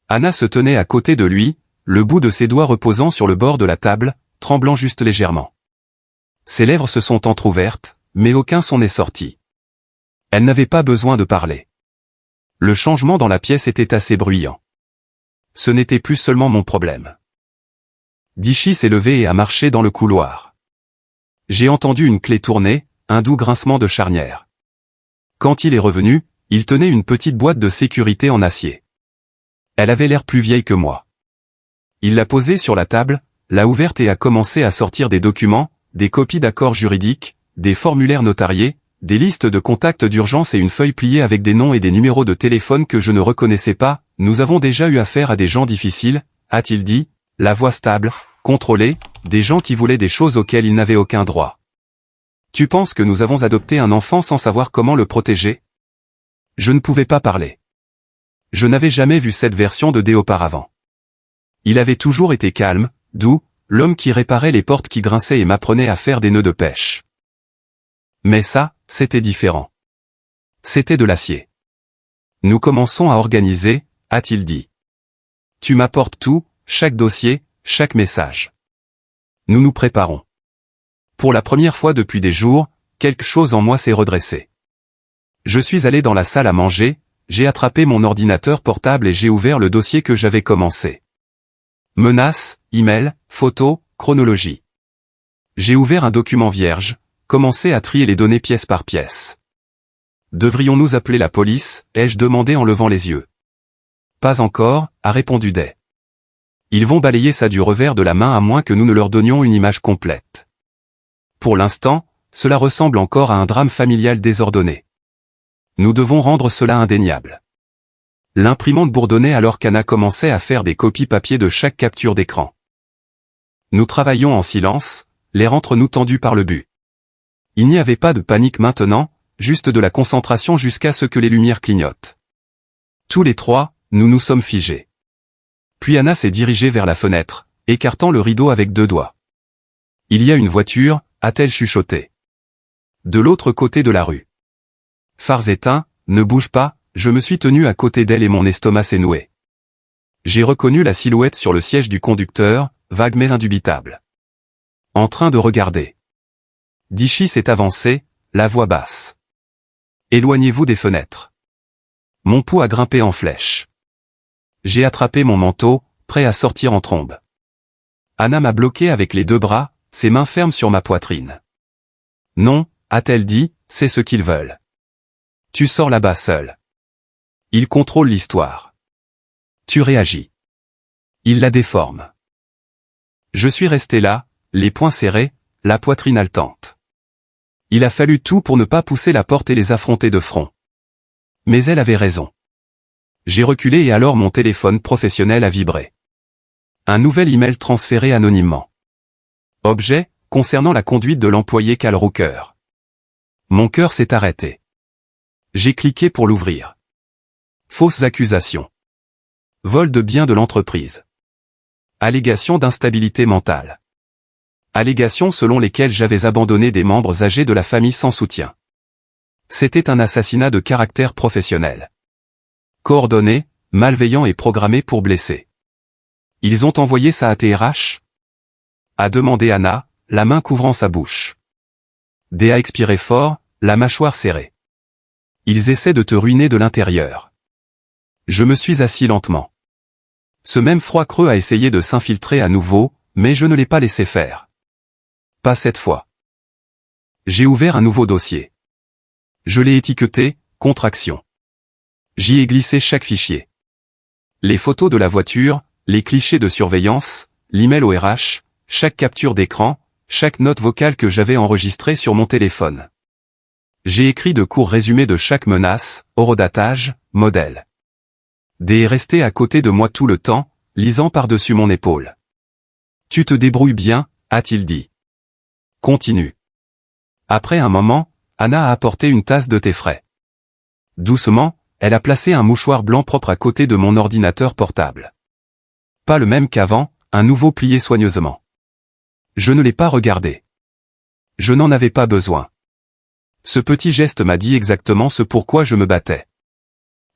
Anna se tenait à côté de lui, le bout de ses doigts reposant sur le bord de la table, tremblant juste légèrement. Ses lèvres se sont entr'ouvertes, mais aucun son n'est sorti. Elle n'avait pas besoin de parler. Le changement dans la pièce était assez bruyant. Ce n'était plus seulement mon problème. Dishi s'est levé et a marché dans le couloir. J'ai entendu une clé tourner, un doux grincement de charnière. Quand il est revenu, il tenait une petite boîte de sécurité en acier. Elle avait l'air plus vieille que moi. Il l'a posée sur la table, l'a ouverte et a commencé à sortir des documents, des copies d'accords juridiques, des formulaires notariés, des listes de contacts d'urgence et une feuille pliée avec des noms et des numéros de téléphone que je ne reconnaissais pas. Nous avons déjà eu affaire à des gens difficiles, a-t-il dit, la voix stable, contrôlée, des gens qui voulaient des choses auxquelles ils n'avaient aucun droit. Tu penses que nous avons adopté un enfant sans savoir comment le protéger? Je ne pouvais pas parler. Je n'avais jamais vu cette version de D auparavant. Il avait toujours été calme, doux, l'homme qui réparait les portes qui grinçaient et m'apprenait à faire des nœuds de pêche. Mais ça, c'était différent. C'était de l'acier. Nous commençons à organiser, a-t-il dit. Tu m'apportes tout, chaque dossier, chaque message. Nous nous préparons. Pour la première fois depuis des jours, quelque chose en moi s'est redressé. Je suis allé dans la salle à manger, j'ai attrapé mon ordinateur portable et j'ai ouvert le dossier que j'avais commencé. Menaces, emails, photos, chronologie. J'ai ouvert un document vierge, commencé à trier les données pièce par pièce. Devrions-nous appeler la police, ai-je demandé en levant les yeux. Pas encore, a répondu Day. Ils vont balayer ça du revers de la main à moins que nous ne leur donnions une image complète. Pour l'instant, cela ressemble encore à un drame familial désordonné. Nous devons rendre cela indéniable. L'imprimante bourdonnait alors qu'Anna commençait à faire des copies papier de chaque capture d'écran. Nous travaillions en silence, l'air entre nous tendu par le but. Il n'y avait pas de panique maintenant, juste de la concentration jusqu'à ce que les lumières clignotent. Tous les trois, nous nous sommes figés. Puis Anna s'est dirigée vers la fenêtre, écartant le rideau avec deux doigts. Il y a une voiture, a-t-elle chuchoté. De l'autre côté de la rue. Phares éteints, ne bouge pas, je me suis tenu à côté d'elle et mon estomac s'est noué. J'ai reconnu la silhouette sur le siège du conducteur, vague mais indubitable. En train de regarder. Dichy s'est avancé, la voix basse. Éloignez-vous des fenêtres. Mon pouls a grimpé en flèche. J'ai attrapé mon manteau, prêt à sortir en trombe. Anna m'a bloqué avec les deux bras, ses mains fermes sur ma poitrine. Non, a-t-elle dit, c'est ce qu'ils veulent. Tu sors là-bas seul. Ils contrôlent l'histoire. Tu réagis. Ils la déforment. Je suis resté là, les poings serrés, la poitrine haletante. Il a fallu tout pour ne pas pousser la porte et les affronter de front. Mais elle avait raison. J'ai reculé et alors mon téléphone professionnel a vibré. Un nouvel email transféré anonymement. Objet, concernant la conduite de l'employé Cal Rooker. Mon cœur s'est arrêté. J'ai cliqué pour l'ouvrir. Fausses accusations. Vol de biens de l'entreprise. Allégations d'instabilité mentale. Allégations selon lesquelles j'avais abandonné des membres âgés de la famille sans soutien. C'était un assassinat de caractère professionnel. Coordonné, malveillant et programmé pour blesser. Ils ont envoyé ça à TRH? A demandé Anna, la main couvrant sa bouche. D a expiré fort, la mâchoire serrée. Ils essaient de te ruiner de l'intérieur. Je me suis assis lentement. Ce même froid creux a essayé de s'infiltrer à nouveau, mais je ne l'ai pas laissé faire. Pas cette fois. J'ai ouvert un nouveau dossier. Je l'ai étiqueté, contraction. J'y ai glissé chaque fichier. Les photos de la voiture, les clichés de surveillance, l'email au RH, chaque capture d'écran, chaque note vocale que j'avais enregistrée sur mon téléphone. J'ai écrit de courts résumés de chaque menace, horodatage, modèle. D est resté à côté de moi tout le temps, lisant par-dessus mon épaule. Tu te débrouilles bien, a-t-il dit. Continue. Après un moment, Anna a apporté une tasse de thé frais. Doucement, elle a placé un mouchoir blanc propre à côté de mon ordinateur portable. Pas le même qu'avant, un nouveau plié soigneusement. Je ne l'ai pas regardé. Je n'en avais pas besoin. Ce petit geste m'a dit exactement ce pourquoi je me battais.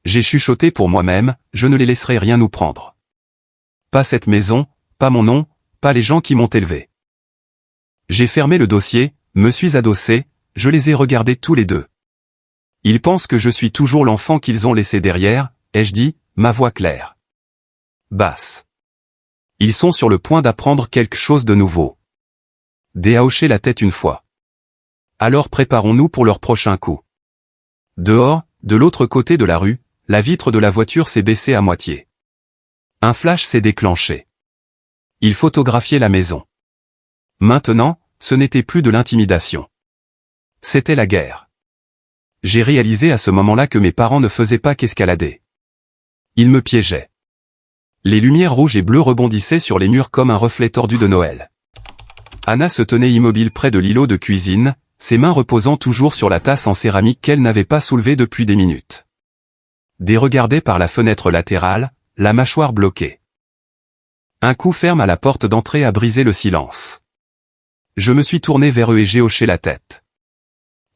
J'ai chuchoté pour moi-même, je ne les laisserai rien nous prendre. Pas cette maison, pas mon nom, pas les gens qui m'ont élevé. J'ai fermé le dossier, me suis adossé, je les ai regardés tous les deux. Ils pensent que je suis toujours l'enfant qu'ils ont laissé derrière, ai-je dit, ma voix claire. Basse. Ils sont sur le point d'apprendre quelque chose de nouveau. D a hoché la tête une fois. Alors préparons-nous pour leur prochain coup. Dehors, de l'autre côté de la rue, la vitre de la voiture s'est baissée à moitié. Un flash s'est déclenché. Il photographiait la maison. Maintenant, ce n'était plus de l'intimidation. C'était la guerre. J'ai réalisé à ce moment-là que mes parents ne faisaient pas qu'escalader. Ils me piégeaient. Les lumières rouges et bleues rebondissaient sur les murs comme un reflet tordu de Noël. Anna se tenait immobile près de l'îlot de cuisine, ses mains reposant toujours sur la tasse en céramique qu'elle n'avait pas soulevée depuis des minutes. Dérogardée par la fenêtre latérale, la mâchoire bloquée. Un coup ferme à la porte d'entrée a brisé le silence. Je me suis tourné vers eux et j'ai hoché la tête.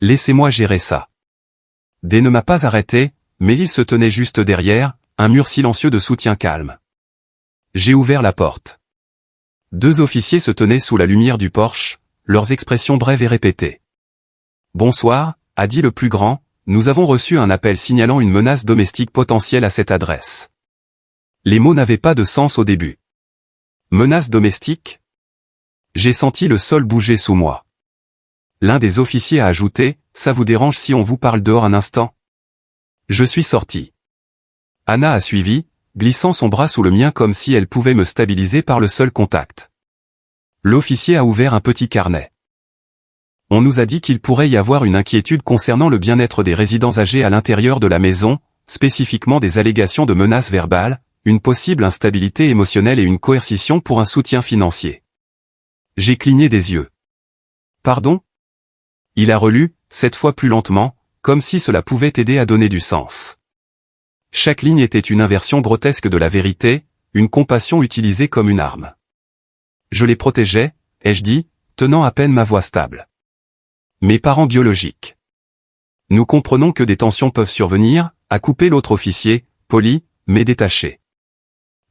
Laissez-moi gérer ça. D ne m'a pas arrêté, mais il se tenait juste derrière, un mur silencieux de soutien calme. J'ai ouvert la porte. 2 officiers se tenaient sous la lumière du porche, leurs expressions brèves et répétées. Bonsoir, a dit le plus grand, nous avons reçu un appel signalant une menace domestique potentielle à cette adresse. Les mots n'avaient pas de sens au début. Menace domestique ? J'ai senti le sol bouger sous moi. L'un des officiers a ajouté, ça vous dérange si on vous parle dehors un instant ? Je suis sorti. Anna a suivi, glissant son bras sous le mien comme si elle pouvait me stabiliser par le seul contact. L'officier a ouvert un petit carnet. On nous a dit qu'il pourrait y avoir une inquiétude concernant le bien-être des résidents âgés à l'intérieur de la maison, spécifiquement des allégations de menaces verbales, une possible instabilité émotionnelle et une coercition pour un soutien financier. J'ai cligné des yeux. Pardon ? Il a relu, cette fois plus lentement, comme si cela pouvait aider à donner du sens. Chaque ligne était une inversion grotesque de la vérité, une compassion utilisée comme une arme. Je les protégeais, ai-je dit, tenant à peine ma voix stable. Mes parents biologiques. Nous comprenons que des tensions peuvent survenir, a coupé l'autre officier, poli, mais détaché.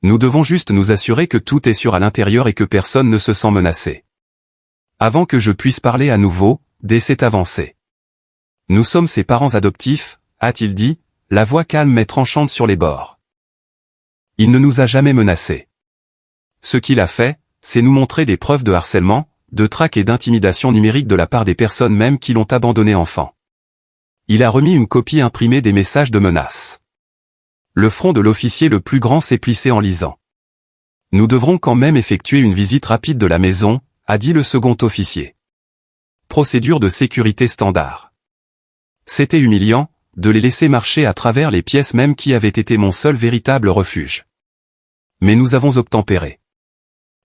Nous devons juste nous assurer que tout est sûr à l'intérieur et que personne ne se sent menacé. Avant que je puisse parler à nouveau, D s'est avancé. Nous sommes ses parents adoptifs, a-t-il dit, la voix calme mais tranchante sur les bords. Il ne nous a jamais menacés. Ce qu'il a fait, c'est nous montrer des preuves de harcèlement, de traque et d'intimidation numérique de la part des personnes même qui l'ont abandonné enfant. Il a remis une copie imprimée des messages de menace. Le front de l'officier le plus grand s'est plissé en lisant. Nous devrons quand même effectuer une visite rapide de la maison, a dit le second officier. Procédure de sécurité standard. C'était humiliant, de les laisser marcher à travers les pièces même qui avaient été mon seul véritable refuge. Mais nous avons obtempéré.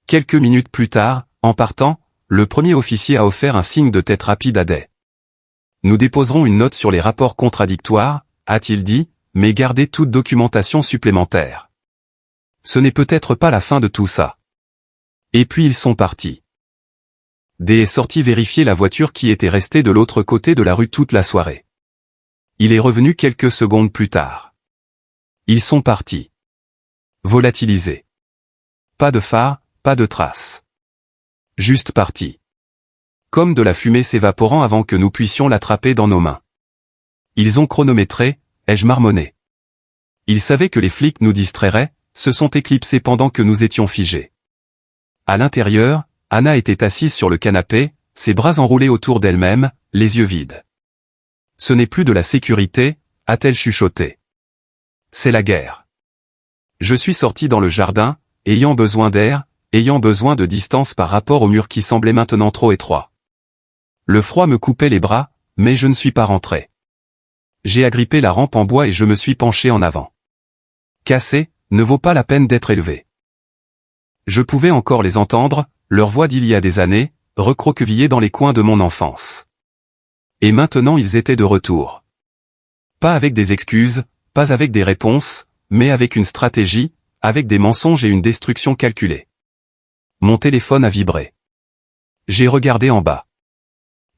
Quelques minutes plus tard, en partant, le premier officier a offert un signe de tête rapide à Day. Nous déposerons une note sur les rapports contradictoires, a-t-il dit, mais gardez toute documentation supplémentaire. Ce n'est peut-être pas la fin de tout ça. Et puis ils sont partis. D est sorti vérifier la voiture qui était restée de l'autre côté de la rue toute la soirée. Il est revenu quelques secondes plus tard. Ils sont partis. Volatilisés. Pas de phare, pas de traces. Juste partis. Comme de la fumée s'évaporant avant que nous puissions l'attraper dans nos mains. Ils ont chronométré, ai-je marmonné. Ils savaient que les flics nous distrairaient, se sont éclipsés pendant que nous étions figés. À l'intérieur, Anna était assise sur le canapé, ses bras enroulés autour d'elle-même, les yeux vides. Ce n'est plus de la sécurité, a-t-elle chuchoté. C'est la guerre. Je suis sorti dans le jardin, ayant besoin d'air, ayant besoin de distance par rapport au mur qui semblait maintenant trop étroit. Le froid me coupait les bras, mais je ne suis pas rentré. J'ai agrippé la rampe en bois et je me suis penché en avant. Cassé, ne vaut pas la peine d'être élevé. Je pouvais encore les entendre, leur voix d'il y a des années, recroquevillées dans les coins de mon enfance. Et maintenant ils étaient de retour. Pas avec des excuses, pas avec des réponses, mais avec une stratégie, avec des mensonges et une destruction calculée. Mon téléphone a vibré. J'ai regardé en bas.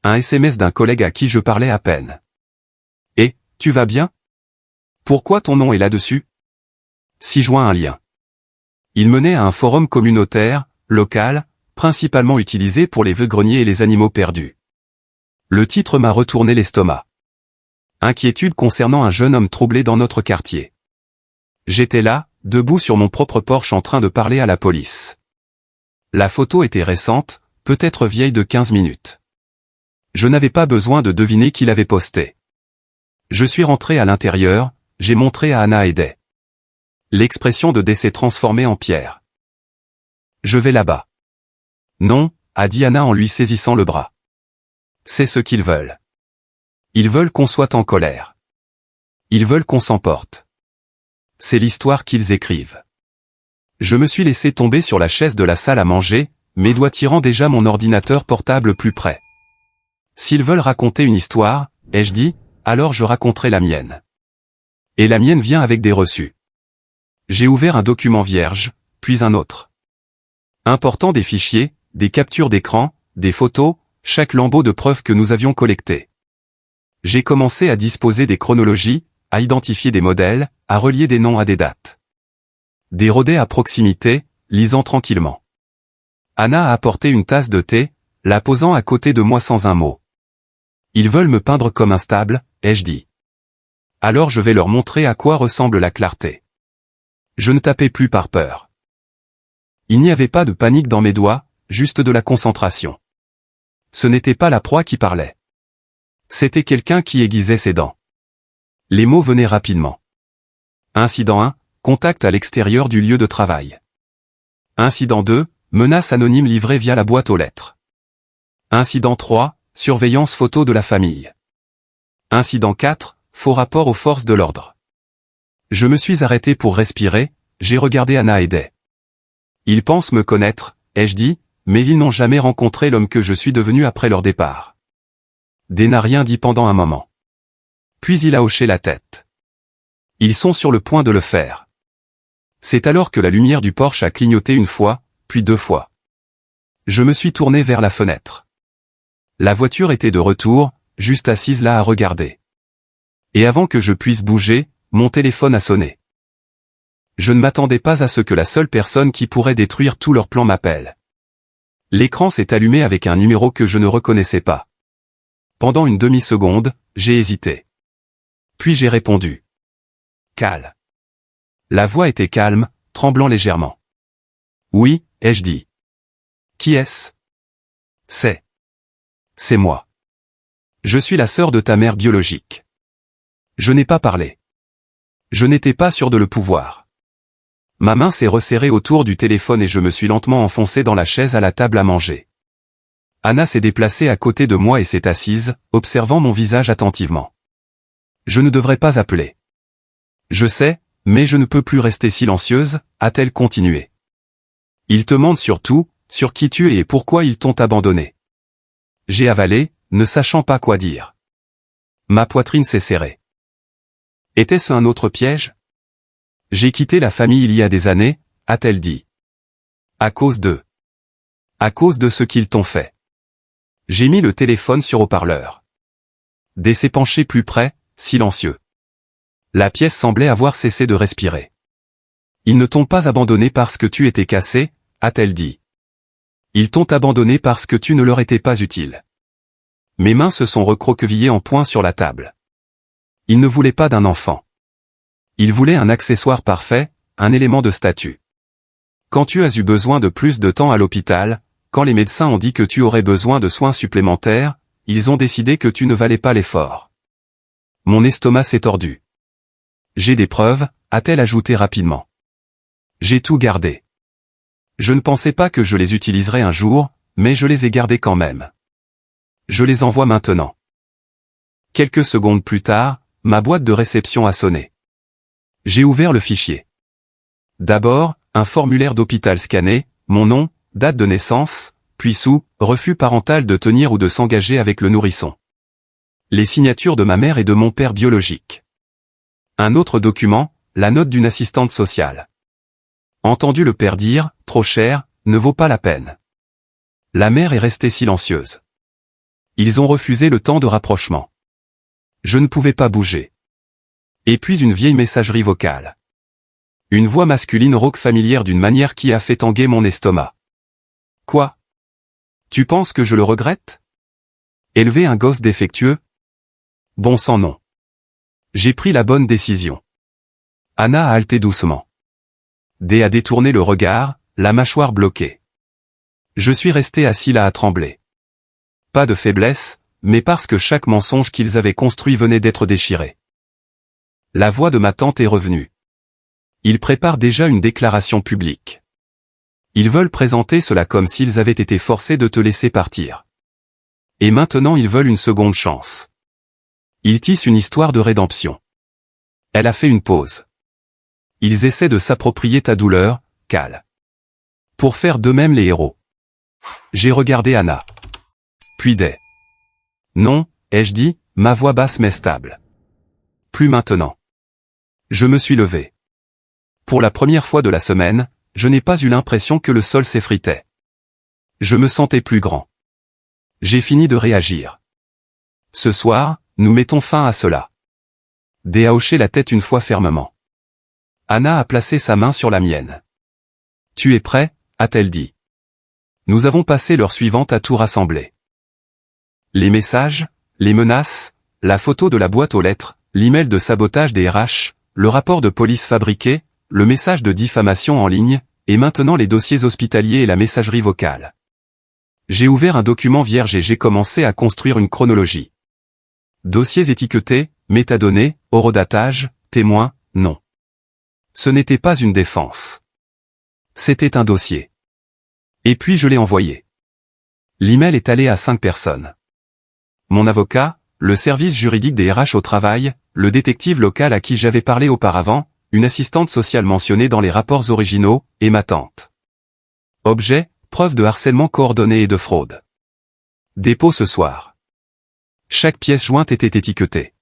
Un SMS d'un collègue à qui je parlais à peine. « Et, tu vas bien ? Pourquoi ton nom est là-dessus ?» 6 juin un lien. Il menait à un forum communautaire, local, principalement utilisé pour les vœux-greniers et les animaux perdus. Le titre m'a retourné l'estomac. Inquiétude concernant un jeune homme troublé dans notre quartier. J'étais là, debout sur mon propre porche en train de parler à la police. La photo était récente, peut-être vieille de 15 minutes. Je n'avais pas besoin de deviner qui l'avait posté. Je suis rentré à l'intérieur, j'ai montré à Anna et Day. L'expression de Day s'est transformée en pierre. Je vais là-bas. Non, a dit Anna en lui saisissant le bras. C'est ce qu'ils veulent. Ils veulent qu'on soit en colère. Ils veulent qu'on s'emporte. C'est l'histoire qu'ils écrivent. Je me suis laissé tomber sur la chaise de la salle à manger, mes doigts tirant déjà mon ordinateur portable plus près. S'ils veulent raconter une histoire, ai-je dit, alors je raconterai la mienne. Et la mienne vient avec des reçus. J'ai ouvert un document vierge, puis un autre. Important des fichiers, des captures d'écran, des photos, chaque lambeau de preuves que nous avions collecté. J'ai commencé à disposer des chronologies, à identifier des modèles, à relier des noms à des dates. Dérodé à proximité, lisant tranquillement. Anna a apporté une tasse de thé, la posant à côté de moi sans un mot. Ils veulent me peindre comme instable, ai-je dit. Alors je vais leur montrer à quoi ressemble la clarté. Je ne tapais plus par peur. Il n'y avait pas de panique dans mes doigts, juste de la concentration. Ce n'était pas la proie qui parlait. C'était quelqu'un qui aiguisait ses dents. Les mots venaient rapidement. Incident 1, contact à l'extérieur du lieu de travail. Incident 2, menace anonyme livrée via la boîte aux lettres. Incident 3, surveillance photo de la famille. Incident 4, faux rapport aux forces de l'ordre. Je me suis arrêté pour respirer, j'ai regardé Anna et Day. Ils pensent me connaître, ai-je dit, mais ils n'ont jamais rencontré l'homme que je suis devenu après leur départ. Day n'a rien dit pendant un moment. Puis il a hoché la tête. Ils sont sur le point de le faire. C'est alors que la lumière du Porsche a clignoté une fois, puis 2 fois. Je me suis tourné vers la fenêtre. La voiture était de retour, juste assise là à regarder. Et avant que je puisse bouger, mon téléphone a sonné. Je ne m'attendais pas à ce que la seule personne qui pourrait détruire tout leur plan m'appelle. L'écran s'est allumé avec un numéro que je ne reconnaissais pas. Pendant une demi-seconde, j'ai hésité. Puis j'ai répondu. Cal. La voix était calme, tremblant légèrement. Oui, ai-je dit. Qui est-ce? C'est moi. Je suis la sœur de ta mère biologique. Je n'ai pas parlé. Je n'étais pas sûr de le pouvoir. Ma main s'est resserrée autour du téléphone et je me suis lentement enfoncé dans la chaise à la table à manger. Anna s'est déplacée à côté de moi et s'est assise, observant mon visage attentivement. Je ne devrais pas appeler. Je sais, mais je ne peux plus rester silencieuse, a-t-elle continué. Ils te mentent sur tout, sur qui tu es et pourquoi ils t'ont abandonné. J'ai avalé, ne sachant pas quoi dire. Ma poitrine s'est serrée. Était-ce un autre piège? J'ai quitté la famille il y a des années, a-t-elle dit. À cause de ce qu'ils t'ont fait. J'ai mis le téléphone sur haut-parleur. Day s'est penché plus près, silencieux. La pièce semblait avoir cessé de respirer. Ils ne t'ont pas abandonné parce que tu étais cassé, a-t-elle dit. Ils t'ont abandonné parce que tu ne leur étais pas utile. Mes mains se sont recroquevillées en poing sur la table. Ils ne voulaient pas d'un enfant. Ils voulaient un accessoire parfait, un élément de statut. Quand tu as eu besoin de plus de temps à l'hôpital, quand les médecins ont dit que tu aurais besoin de soins supplémentaires, ils ont décidé que tu ne valais pas l'effort. Mon estomac s'est tordu. J'ai des preuves, a-t-elle ajouté rapidement. J'ai tout gardé. Je ne pensais pas que je les utiliserais un jour, mais je les ai gardés quand même. Je les envoie maintenant. Quelques secondes plus tard, ma boîte de réception a sonné. J'ai ouvert le fichier. D'abord, un formulaire d'hôpital scanné, mon nom, date de naissance, puis sous, refus parental de tenir ou de s'engager avec le nourrisson. Les signatures de ma mère et de mon père biologique. Un autre document, la note d'une assistante sociale. Entendu le père dire, trop cher, ne vaut pas la peine. La mère est restée silencieuse. Ils ont refusé le temps de rapprochement. Je ne pouvais pas bouger. Et puis une vieille messagerie vocale. Une voix masculine rauque familière d'une manière qui a fait tanguer mon estomac. Quoi? Tu penses que je le regrette? Élever un gosse défectueux? Bon sang non. J'ai pris la bonne décision. Anna a halté doucement. Day a détourné le regard, la mâchoire bloquée. Je suis resté assis là à trembler. Pas de faiblesse, mais parce que chaque mensonge qu'ils avaient construit venait d'être déchiré. La voix de ma tante est revenue. Ils préparent déjà une déclaration publique. Ils veulent présenter cela comme s'ils avaient été forcés de te laisser partir. Et maintenant ils veulent une seconde chance. Ils tissent une histoire de rédemption. Elle a fait une pause. Ils essaient de s'approprier ta douleur, Cal. Pour faire d'eux-mêmes les héros. J'ai regardé Anna. Puis des. Non, ai-je dit, ma voix basse mais stable. Plus maintenant. Je me suis levé. Pour la première fois de la semaine, je n'ai pas eu l'impression que le sol s'effritait. Je me sentais plus grand. J'ai fini de réagir. Ce soir, nous mettons fin à cela. Dé a hoché la tête une fois fermement. Anna a placé sa main sur la mienne. Tu es prêt, a-t-elle dit. Nous avons passé l'heure suivante à tout rassembler. Les messages, les menaces, la photo de la boîte aux lettres, l'email de sabotage des RH, le rapport de police fabriqué, le message de diffamation en ligne, et maintenant les dossiers hospitaliers et la messagerie vocale. J'ai ouvert un document vierge et j'ai commencé à construire une chronologie. Dossiers étiquetés, métadonnées, horodatage, témoins, non. Ce n'était pas une défense. C'était un dossier. Et puis je l'ai envoyé. L'email est allé à 5 personnes. Mon avocat, le service juridique des RH au travail, le détective local à qui j'avais parlé auparavant, une assistante sociale mentionnée dans les rapports originaux, et ma tante. Objet, preuve de harcèlement coordonné et de fraude. Dépôt ce soir. Chaque pièce jointe était étiquetée.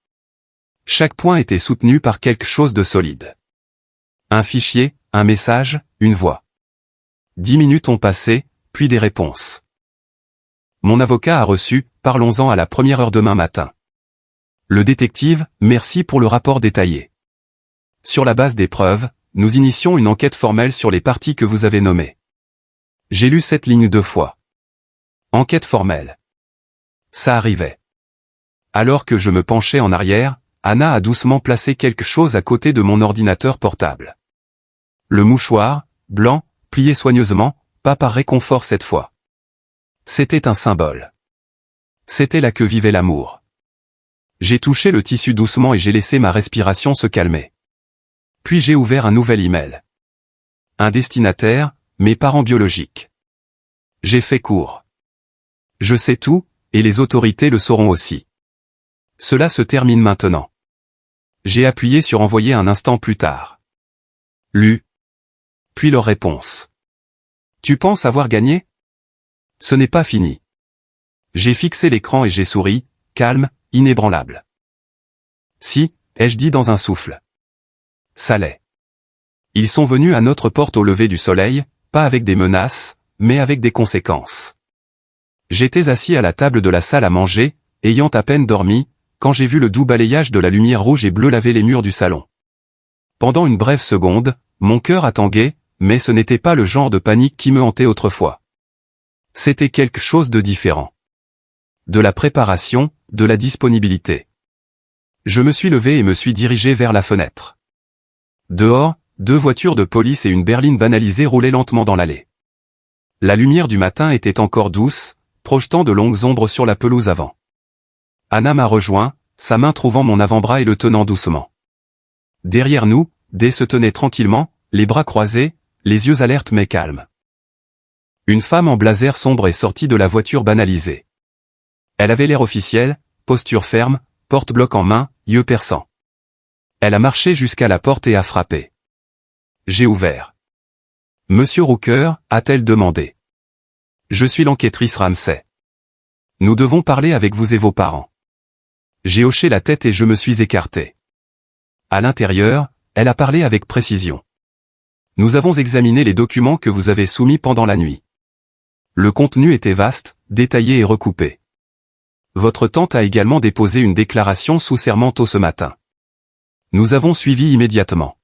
Chaque point était soutenu par quelque chose de solide. Un fichier, un message, une voix. 10 minutes ont passé, puis des réponses. Mon avocat a reçu, parlons-en à la première heure demain matin. Le détective, merci pour le rapport détaillé. Sur la base des preuves, nous initions une enquête formelle sur les parties que vous avez nommées. J'ai lu cette ligne 2 fois. Enquête formelle. Ça arrivait. Alors que je me penchais en arrière, Anna a doucement placé quelque chose à côté de mon ordinateur portable. Le mouchoir, blanc, plié soigneusement, pas par réconfort cette fois. C'était un symbole. C'était là que vivait l'amour. J'ai touché le tissu doucement et j'ai laissé ma respiration se calmer. Puis j'ai ouvert un nouvel email. Un destinataire, mes parents biologiques. J'ai fait court. Je sais tout, et les autorités le sauront aussi. Cela se termine maintenant. J'ai appuyé sur envoyer un instant plus tard. Lu. Puis leur réponse. Tu penses avoir gagné? Ce n'est pas fini. J'ai fixé l'écran et j'ai souri, calme, inébranlable. Si, ai-je dit dans un souffle. Ça l'est. Ils sont venus à notre porte au lever du soleil, pas avec des menaces, mais avec des conséquences. J'étais assis à la table de la salle à manger, ayant à peine dormi, quand j'ai vu le doux balayage de la lumière rouge et bleue laver les murs du salon. Pendant une brève seconde, mon cœur a tangué, mais ce n'était pas le genre de panique qui me hantait autrefois. C'était quelque chose de différent. De la préparation, de la disponibilité. Je me suis levé et me suis dirigé vers la fenêtre. Dehors, 2 voitures de police et une berline banalisée roulaient lentement dans l'allée. La lumière du matin était encore douce, projetant de longues ombres sur la pelouse avant. Anna m'a rejoint, sa main trouvant mon avant-bras et le tenant doucement. Derrière nous, Dé se tenait tranquillement, les bras croisés, les yeux alertes mais calmes. Une femme en blazer sombre est sortie de la voiture banalisée. Elle avait l'air officielle, posture ferme, porte-bloc en main, yeux perçants. Elle a marché jusqu'à la porte et a frappé. J'ai ouvert. Monsieur Rooker, a-t-elle demandé. Je suis l'enquêtrice Ramsay. Nous devons parler avec vous et vos parents. J'ai hoché la tête et je me suis écarté. À l'intérieur, elle a parlé avec précision. Nous avons examiné les documents que vous avez soumis pendant la nuit. Le contenu était vaste, détaillé et recoupé. Votre tante a également déposé une déclaration sous serment tôt ce matin. Nous avons suivi immédiatement.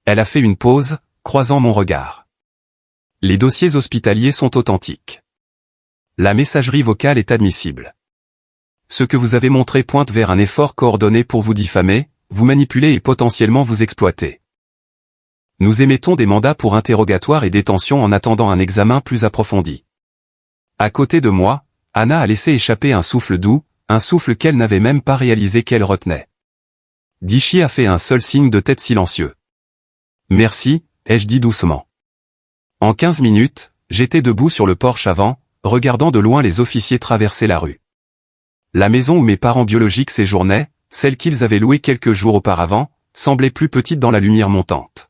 Elle a fait une pause, croisant mon regard. Les dossiers hospitaliers sont authentiques. La messagerie vocale est admissible. Ce que vous avez montré pointe vers un effort coordonné pour vous diffamer, vous manipuler et potentiellement vous exploiter. Nous émettons des mandats pour interrogatoire et détention en attendant un examen plus approfondi. À côté de moi, Anna a laissé échapper un souffle doux, un souffle qu'elle n'avait même pas réalisé qu'elle retenait. Dishi a fait un seul signe de tête silencieux. Merci, ai-je dit doucement. En 15 minutes, j'étais debout sur le porche avant, regardant de loin les officiers traverser la rue. La maison où mes parents biologiques séjournaient, celle qu'ils avaient louée quelques jours auparavant, semblait plus petite dans la lumière montante.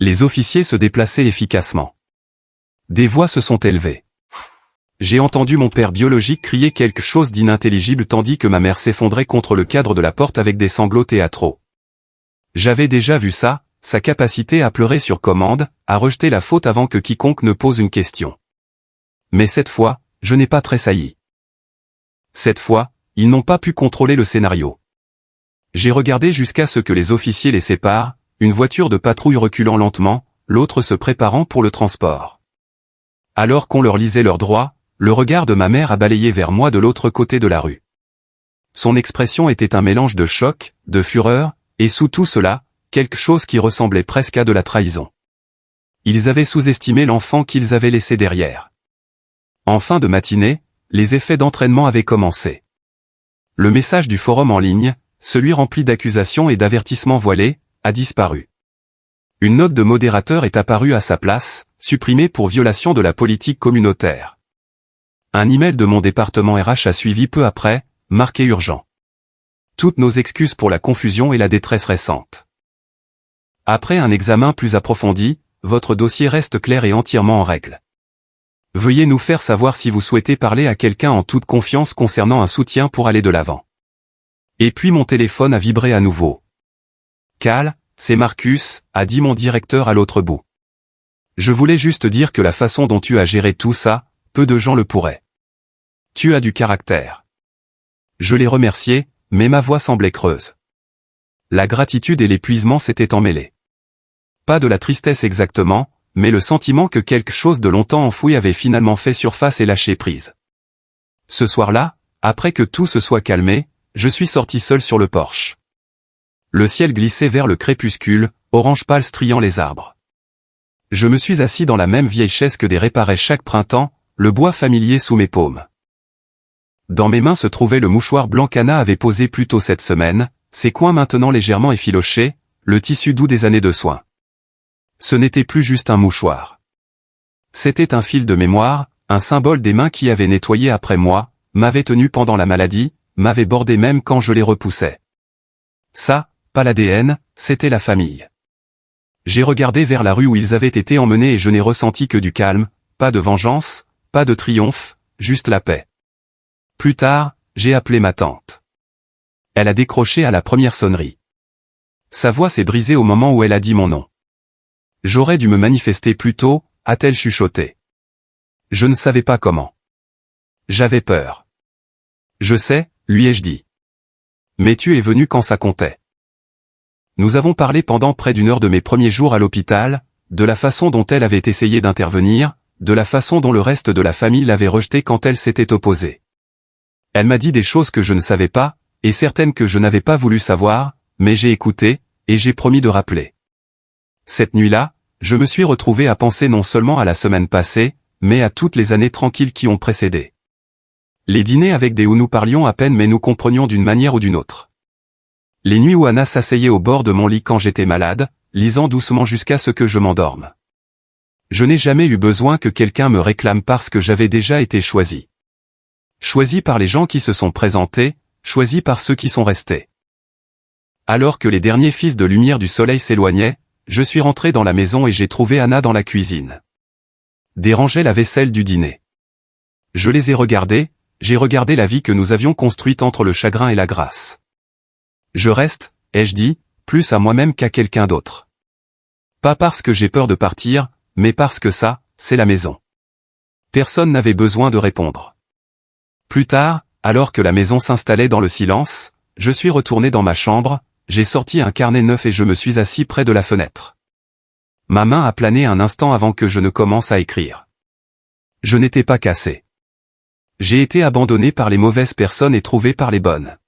Les officiers se déplaçaient efficacement. Des voix se sont élevées. J'ai entendu mon père biologique crier quelque chose d'inintelligible tandis que ma mère s'effondrait contre le cadre de la porte avec des sanglots théâtraux. J'avais déjà vu ça, sa capacité à pleurer sur commande, à rejeter la faute avant que quiconque ne pose une question. Mais cette fois, je n'ai pas tressailli. Cette fois, ils n'ont pas pu contrôler le scénario. J'ai regardé jusqu'à ce que les officiers les séparent, une voiture de patrouille reculant lentement, l'autre se préparant pour le transport. Alors qu'on leur lisait leurs droits, le regard de ma mère a balayé vers moi de l'autre côté de la rue. Son expression était un mélange de choc, de fureur, et sous tout cela, quelque chose qui ressemblait presque à de la trahison. Ils avaient sous-estimé l'enfant qu'ils avaient laissé derrière. En fin de matinée, les effets d'entraînement avaient commencé. Le message du forum en ligne, celui rempli d'accusations et d'avertissements voilés, a disparu. Une note de modérateur est apparue à sa place, supprimée pour violation de la politique communautaire. Un email de mon département RH a suivi peu après, marqué urgent. Toutes nos excuses pour la confusion et la détresse récente. Après un examen plus approfondi, votre dossier reste clair et entièrement en règle. Veuillez nous faire savoir si vous souhaitez parler à quelqu'un en toute confiance concernant un soutien pour aller de l'avant. Et puis mon téléphone a vibré à nouveau. Cal, c'est Marcus, a dit mon directeur à l'autre bout. Je voulais juste dire que la façon dont tu as géré tout ça, peu de gens le pourraient. Tu as du caractère. Je l'ai remercié, mais ma voix semblait creuse. La gratitude et l'épuisement s'étaient emmêlés. Pas de la tristesse exactement, mais le sentiment que quelque chose de longtemps enfoui avait finalement fait surface et lâché prise. Ce soir-là, après que tout se soit calmé, je suis sorti seul sur le porche. Le ciel glissait vers le crépuscule, orange pâle striant les arbres. Je me suis assis dans la même vieille chaise que des réparait chaque printemps, le bois familier sous mes paumes. Dans mes mains se trouvait le mouchoir blanc qu'Anna avait posé plus tôt cette semaine, ses coins maintenant légèrement effilochés, le tissu doux des années de soins. Ce n'était plus juste un mouchoir. C'était un fil de mémoire, un symbole des mains qui avaient nettoyé après moi, m'avaient tenu pendant la maladie, m'avaient bordé même quand je les repoussais. Ça, pas l'ADN, c'était la famille. J'ai regardé vers la rue où ils avaient été emmenés et je n'ai ressenti que du calme, pas de vengeance, pas de triomphe, juste la paix. Plus tard, j'ai appelé ma tante. Elle a décroché à la première sonnerie. Sa voix s'est brisée au moment où elle a dit mon nom. J'aurais dû me manifester plus tôt, a-t-elle chuchoté. Je ne savais pas comment. J'avais peur. Je sais, lui ai-je dit. Mais tu es venu quand ça comptait. Nous avons parlé pendant près d'1 heure de mes premiers jours à l'hôpital, de la façon dont elle avait essayé d'intervenir, de la façon dont le reste de la famille l'avait rejetée quand elle s'était opposée. Elle m'a dit des choses que je ne savais pas, et certaines que je n'avais pas voulu savoir, mais j'ai écouté, et j'ai promis de rappeler. Cette nuit-là, je me suis retrouvé à penser non seulement à la semaine passée, mais à toutes les années tranquilles qui ont précédé. Les dîners avec des où nous parlions à peine mais nous comprenions d'une manière ou d'une autre. Les nuits où Anna s'asseyait au bord de mon lit quand j'étais malade, lisant doucement jusqu'à ce que je m'endorme. Je n'ai jamais eu besoin que quelqu'un me réclame parce que j'avais déjà été choisi. Choisi par les gens qui se sont présentés, choisi par ceux qui sont restés. Alors que les derniers fils de lumière du soleil s'éloignaient, je suis rentré dans la maison et j'ai trouvé Anna dans la cuisine. Dérangeait la vaisselle du dîner. Je les ai regardés, j'ai regardé la vie que nous avions construite entre le chagrin et la grâce. Je reste, ai-je dit, plus à moi-même qu'à quelqu'un d'autre. Pas parce que j'ai peur de partir, mais parce que ça, c'est la maison. Personne n'avait besoin de répondre. Plus tard, alors que la maison s'installait dans le silence, je suis retourné dans ma chambre, j'ai sorti un carnet neuf et je me suis assis près de la fenêtre. Ma main a plané un instant avant que je ne commence à écrire. Je n'étais pas cassé. J'ai été abandonné par les mauvaises personnes et trouvé par les bonnes.